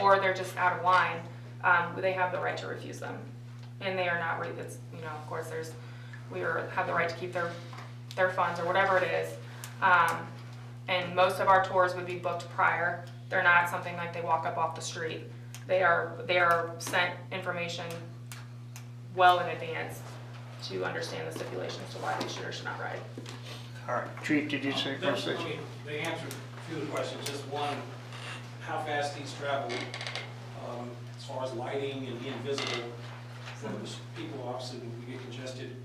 [SPEAKER 11] or they're just out of line, they have the right to refuse them. And they are not, of course we have the right to keep their funds or whatever it is. And most of our tours would be booked prior. They're not something like they walk up off the street. They are sent information well in advance to understand the stipulations to why they should or should not ride.
[SPEAKER 1] All right, Chief, did you say,
[SPEAKER 13] Let me- They answered a few of the questions, just one, how fast these travel, as far as lighting and being visible for the people, obviously, when we get congested,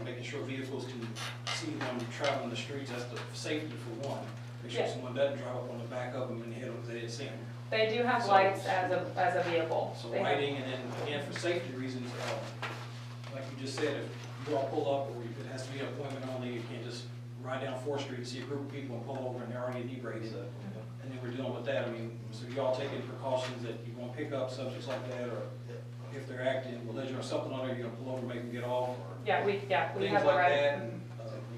[SPEAKER 13] making sure vehicles can see them traveling the streets, that's the safety for one. Make sure
[SPEAKER 11] Yeah.
[SPEAKER 13] someone doesn't drive up on the back of them and hit them if they didn't see them.
[SPEAKER 11] They do have
[SPEAKER 13] So-
[SPEAKER 11] lights as a vehicle.
[SPEAKER 13] So
[SPEAKER 11] They have-
[SPEAKER 13] lighting, and then again, for safety reasons, like you just said, if you all pull up, or if it has to be an appointment only, you can't just ride down 4th Street and see a group of people and pull over and they're already inebriated. And then we're dealing with that, I mean, so you all taking precautions that you won't pick up subjects like that, or if they're acting belligerent or something on there, you're gonna pull over and make them get off, or
[SPEAKER 11] Yeah, we
[SPEAKER 13] things
[SPEAKER 11] have
[SPEAKER 13] like
[SPEAKER 11] the right.
[SPEAKER 13] that. And,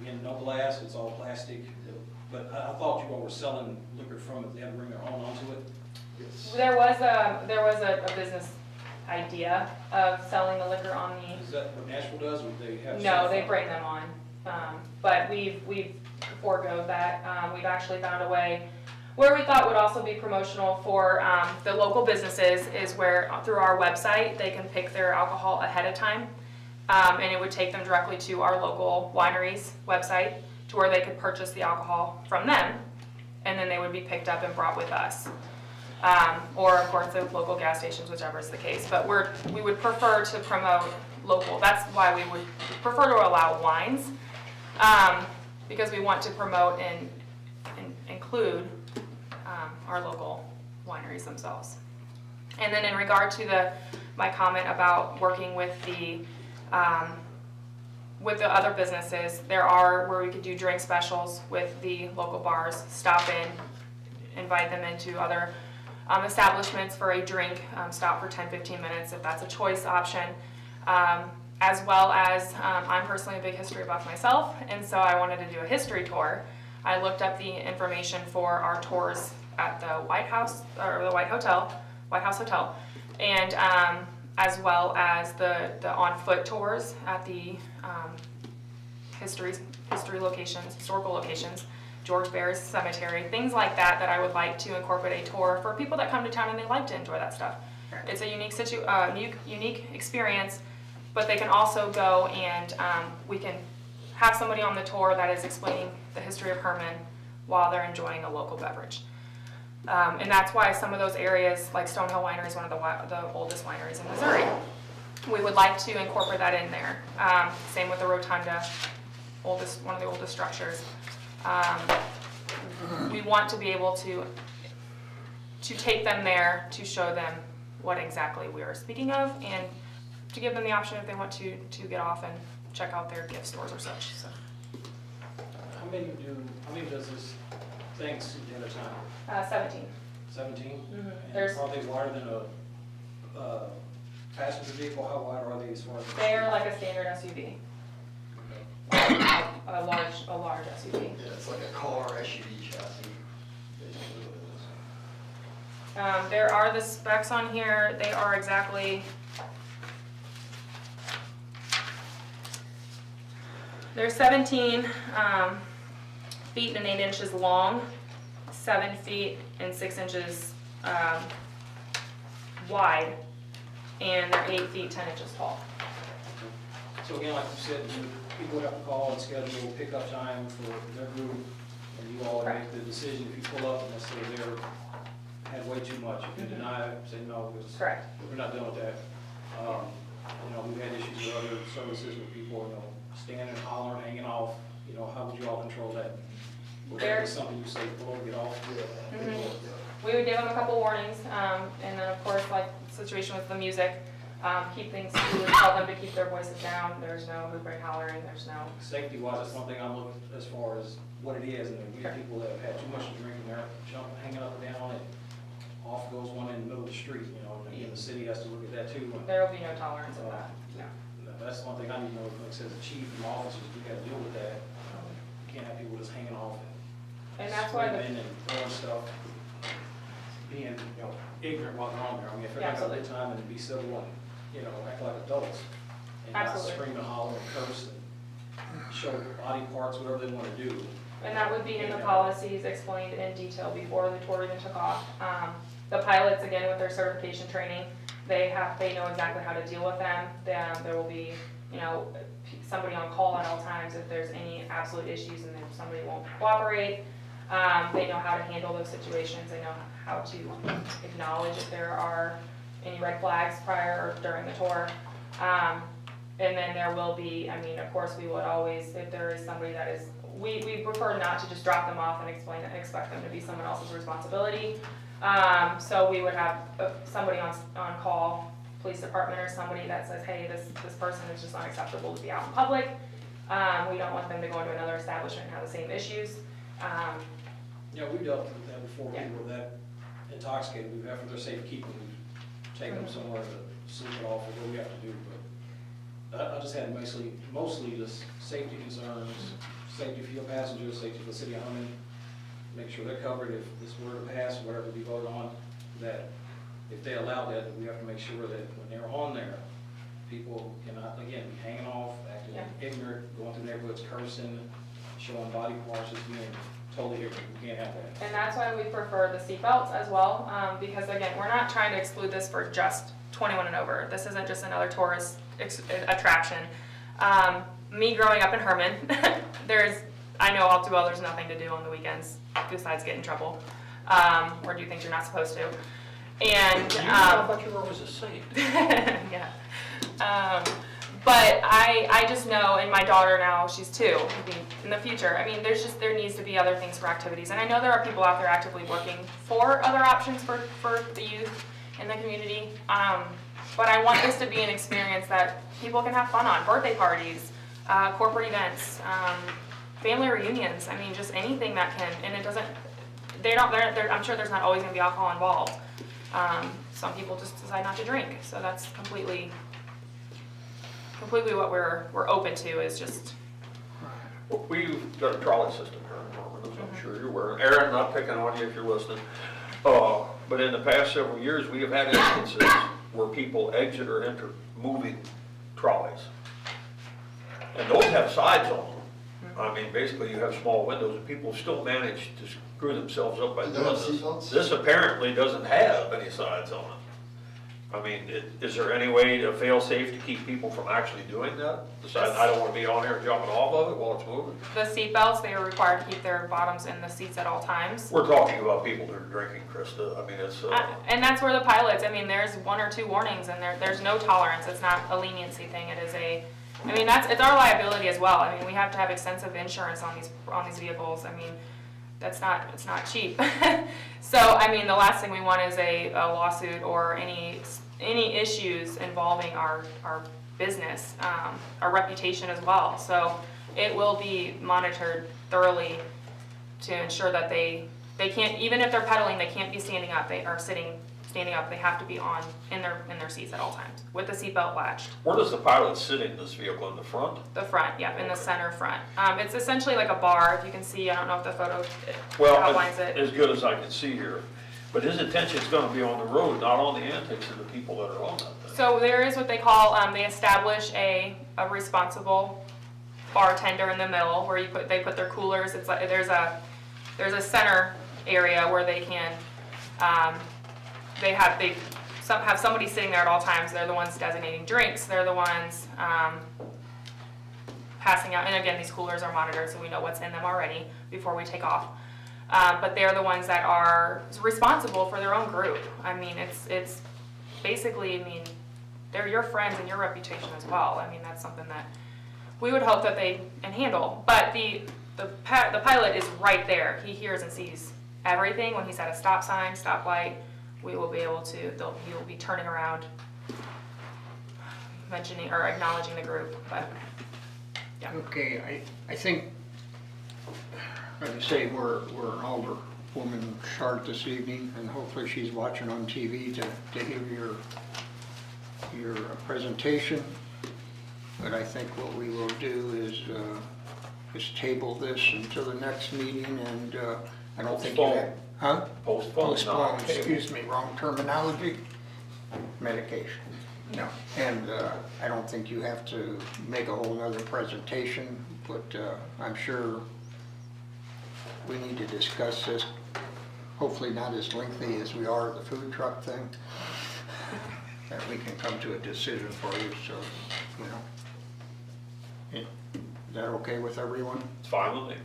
[SPEAKER 13] again, no glass, it's all plastic. But I thought you all were selling liquor from it, they had to bring their own onto it.
[SPEAKER 11] There was a business idea of selling the liquor on the.
[SPEAKER 13] Is that what Nashville does, or they have?
[SPEAKER 11] No, they bring them on, but we've foregoed that. We've actually found a way where we thought would also be promotional for the local businesses is where through our website, they can pick their alcohol ahead of time. And it would take them directly to our local wineries website to where they could purchase the alcohol from them. And then they would be picked up and brought with us. Or of course the local gas stations, whichever is the case. But we would prefer to promote local. That's why we would prefer to allow wines, because we want to promote and include our local wineries themselves. And then in regard to my comment about working with the other businesses, there are where we could do drink specials with the local bars, stop in, invite them into other establishments for a drink, stop for 10-15 minutes if that's a choice option, as well as I'm personally a big history buff myself, and so I wanted to do a history tour. I looked up the information for our tours at the White House, or the White House Hotel, and as well as the on-foot tours at the historical locations, George Bear's Cemetery, things like that I would like to incorporate a tour for people that come to town and they like to enjoy that stuff. It's a unique experience, but they can also go and we can have somebody on the tour that is explaining the history of Hermann while they're enjoying a local beverage. And that's why some of those areas, like Stonehill Winery is one of the oldest wineries in Missouri. We would like to incorporate that in there. Same with the Rotunda, one of the oldest structures. We want to be able to take them there to show them what exactly we are speaking of, and to give them the option if they want to get off and check out their gift stores or such. So.
[SPEAKER 13] How many does this thing see at a time?
[SPEAKER 11] 17.
[SPEAKER 13] 17?
[SPEAKER 11] Mm-hmm.
[SPEAKER 13] And are they wider than a passenger vehicle? How wide are they as far as?
[SPEAKER 11] They are like a standard SUV, a large SUV.
[SPEAKER 12] Yeah, it's like a car SUV chassis. Basically what it is.
[SPEAKER 11] There are the specs on here. They are exactly. They're 17 feet and 8 inches long, 7 feet and 6 inches wide, and they're 8 feet 10 inches tall.
[SPEAKER 13] So again, like you said, people would have to call and schedule pickup time for their group, and you all would make the decision if you pull up and let's say they're had way too much. You can deny it, say no, because
[SPEAKER 11] Correct.
[SPEAKER 13] we're not done with that. We've had issues with other services with people, standing, hollering, hanging off. How would you all control that? Would that be something you say, pull over, get off?
[SPEAKER 12] Yeah.
[SPEAKER 11] Mhm.
[SPEAKER 12] Yeah.
[SPEAKER 11] We would give them a couple warnings, and then of course, like the situation with the music, we would tell them to keep their voices down. There's no hooping, hollering, there's no.
[SPEAKER 13] Safety wise, that's one thing I'm looking as far as what it is, and we have people that have had too much to drink and they're jumping, hanging up and down, and off goes one in the middle of the street, and again, the city has to look at that too.
[SPEAKER 11] There will be no tolerance of that. No.
[SPEAKER 13] That's one thing I need to know, like I said, the chief and officers, we gotta deal with that. You can't have people just hanging off
[SPEAKER 11] And that's why
[SPEAKER 13] screaming and throwing stuff, being, ignorant while they're on there. I mean, if they're having a good time and be civil and, act like adults, and not
[SPEAKER 11] Absolutely.
[SPEAKER 13] scream and holler and curse, and show body parts, whatever they want to do.
[SPEAKER 11] And that would be in the policies explained in detail before the tour even took off. The pilots, again, with their certification training, they know exactly how to deal with them. Then there will be, somebody on call at all times if there's any absolute issues and if somebody won't cooperate. They know how to handle those situations. They know how to acknowledge if there are any red flags prior or during the tour. And then there will be, of course, we would always, if there is somebody that is, we prefer not to just drop them off and expect them to be someone else's responsibility. So we would have somebody on call, police department or somebody that says, hey, this person is just unacceptable to be out in public. We don't want them to go into another establishment and have the same issues.
[SPEAKER 13] Yeah, we dealt with that before,
[SPEAKER 11] Yeah.
[SPEAKER 13] people that intoxicated, we have for their safekeeping, we take them somewhere to sleep it off, or what we have to do, but I just had mostly just safety concerns, safety for your passengers, safety for the city of Harmon, make sure they're covered if this were to pass, whatever we vote on, that if they allow that, we have to make sure that when they're on there, people cannot, again, be hanging off, acting ignorant, going through neighborhoods, cursing, showing body parts, just being totally ignorant. We can't have that.
[SPEAKER 11] And that's why we prefer the seatbelts as well, because again, we're not trying to exclude this for just 21 and over. This isn't just another tourist attraction. Me growing up in Herman, I know all too well there's nothing to do on the weekends besides get in trouble, or do things you're not supposed to. And
[SPEAKER 9] I thought you were always a saint.
[SPEAKER 11] yeah. But I just know, and my daughter now, she's 2, in the future, there needs to be other things for activities. And I know there are people out there actively working for other options for the youth in the community. But I want this to be an experience that people can have fun on. Birthday parties, corporate events, family reunions. Just anything that can, and it doesn't, I'm sure there's not always gonna be alcohol involved. Some people just decide not to drink. So that's completely what we're open to is just.
[SPEAKER 9] We've got a trolley system here in Harmon, as I'm sure you're aware. Aaron, not picking on you if you're listening. But in the past several years, we have had instances where people exit or enter moving trolleys. And those have sides on them. Basically you have small windows and people still manage to screw themselves up by
[SPEAKER 12] Do they
[SPEAKER 9] doing
[SPEAKER 12] have
[SPEAKER 9] this.
[SPEAKER 12] seatbelts?
[SPEAKER 9] This apparently doesn't have any sides on it. Is there any way to fail safe to keep people from actually doing that? Besides, I don't want to be on here jumping off of it while it's moving.
[SPEAKER 11] The seat belts, they are required to keep their bottoms in the seats at all times.
[SPEAKER 9] We're talking about people that are drinking, Krista. It's.
[SPEAKER 11] And that's where the pilots, there's 1 or 2 warnings and there's no tolerance. It's not a leniency thing. It is it's our liability as well. We have to have extensive insurance on these vehicles. It's not cheap. So, the last thing we want is a lawsuit or any issues involving our business, our reputation as well. So it will be monitored thoroughly to ensure that they can't, even if they're pedaling, they can't be standing up. They are standing up. They have to be in their seats at all times with the seatbelt latched.
[SPEAKER 9] Where does the pilot sit in this vehicle? In the front?
[SPEAKER 11] The front, yep, in the center front. It's essentially like a bar, if you can see. I don't know if the photo outlines it.
[SPEAKER 9] As good as I can see here. But his attention is going to be on the road, not on the antics of the people that are on that thing.
[SPEAKER 11] So there is what they call, they establish a responsible bartender in the middle where they put their coolers. It's like there's a center area where they can have somebody sitting there at all times. They're the ones designating drinks. They're the ones passing out. And again, these coolers are monitored, so we know what's in them already before we take off. But they're the ones that are responsible for their own group. It's basically, they're your friends and your reputation as well. That's something that we would hope that they can handle. But the pilot is right there. He hears and sees everything. When he's at a stop sign, stoplight, we will be able to, he will be turning around, mentioning or acknowledging the group. But yeah.
[SPEAKER 1] Okay, I think, like I say, we're an older woman short this evening, and hopefully she's watching on TV to hear your presentation. But I think what we will do is just table this until the next meeting, and I don't think you have,
[SPEAKER 9] Postpone.
[SPEAKER 1] Postpone, excuse me, wrong terminology. Medication. No, and I don't think you have to make a whole nother presentation, but I'm sure we need to discuss this, hopefully not as lengthy as we are the food truck thing, that we can come to a decision for you, so, you know. Is that okay with everyone?
[SPEAKER 9] It's fine with me.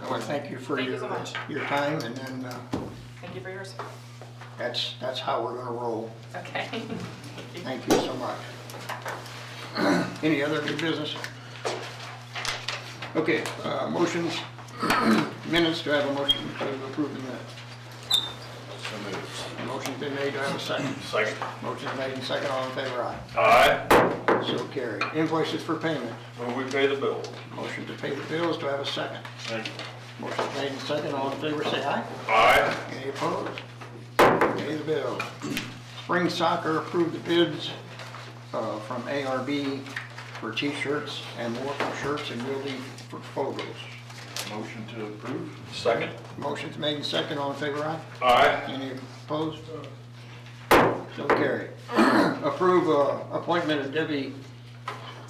[SPEAKER 1] I want to thank you for
[SPEAKER 11] Thank you so much.
[SPEAKER 1] your time, and then
[SPEAKER 11] Thank you for yours.
[SPEAKER 1] that's how we're gonna roll.
[SPEAKER 11] Okay.
[SPEAKER 1] Thank you so much. Any other new business? Okay, motions, minutes, do I have a motion to approve the minutes?
[SPEAKER 6] So moved.
[SPEAKER 1] Motion's been made, do I have a second?
[SPEAKER 9] Second.
[SPEAKER 1] Motion's made and second, all in favor, aye.
[SPEAKER 9] Aye.
[SPEAKER 1] So carried. Invoices for payment.
[SPEAKER 9] Move we pay the bill.
[SPEAKER 1] Motion to pay the bills, do I have a second?
[SPEAKER 9] Second.
[SPEAKER 1] Motion's made and second, all in favor, say aye.
[SPEAKER 9] Aye.
[SPEAKER 1] Any opposed? Pay the bill. Spring soccer approved the bids from ARB for t-shirts and more for shirts and we'll leave for photos.
[SPEAKER 2] Motion to approve?
[SPEAKER 9] Second.
[SPEAKER 1] Motion's made and second, all in favor, aye?
[SPEAKER 9] Aye.
[SPEAKER 1] Any opposed? So carried. Approve appointment of Debbie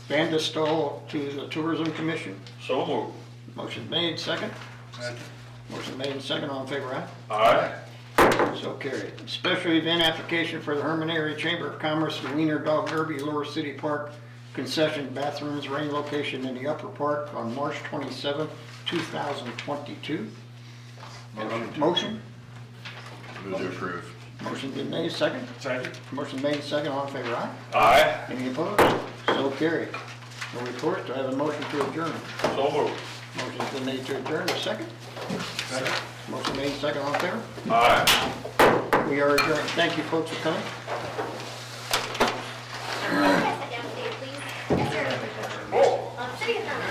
[SPEAKER 1] Vandestol to the Tourism Commission.
[SPEAKER 9] So moved.
[SPEAKER 1] Motion made, second. Motion made and second, all in favor, aye?
[SPEAKER 9] Aye.
[SPEAKER 1] So carried. Special event application for the Hermann Area Chamber of Commerce, the Wiener Dog Derby, Lower City Park, concession bathrooms, rain location in the upper park on March 27, 2022. Motion?
[SPEAKER 6] Move to approve.
[SPEAKER 1] Motion been made, second.
[SPEAKER 2] Second.
[SPEAKER 1] Motion made, second, all in favor, aye?
[SPEAKER 9] Aye.
[SPEAKER 1] Any opposed? So carried. No report, do I have a motion to adjourn?
[SPEAKER 9] So moved.
[SPEAKER 1] Motion's been made to adjourn, a second? Second. Motion made, second, all in favor?
[SPEAKER 9] Aye.
[SPEAKER 1] We are adjourned. Thank you folks for coming.
[SPEAKER 3] Can I sit down, please? Yes, sir. City attorney.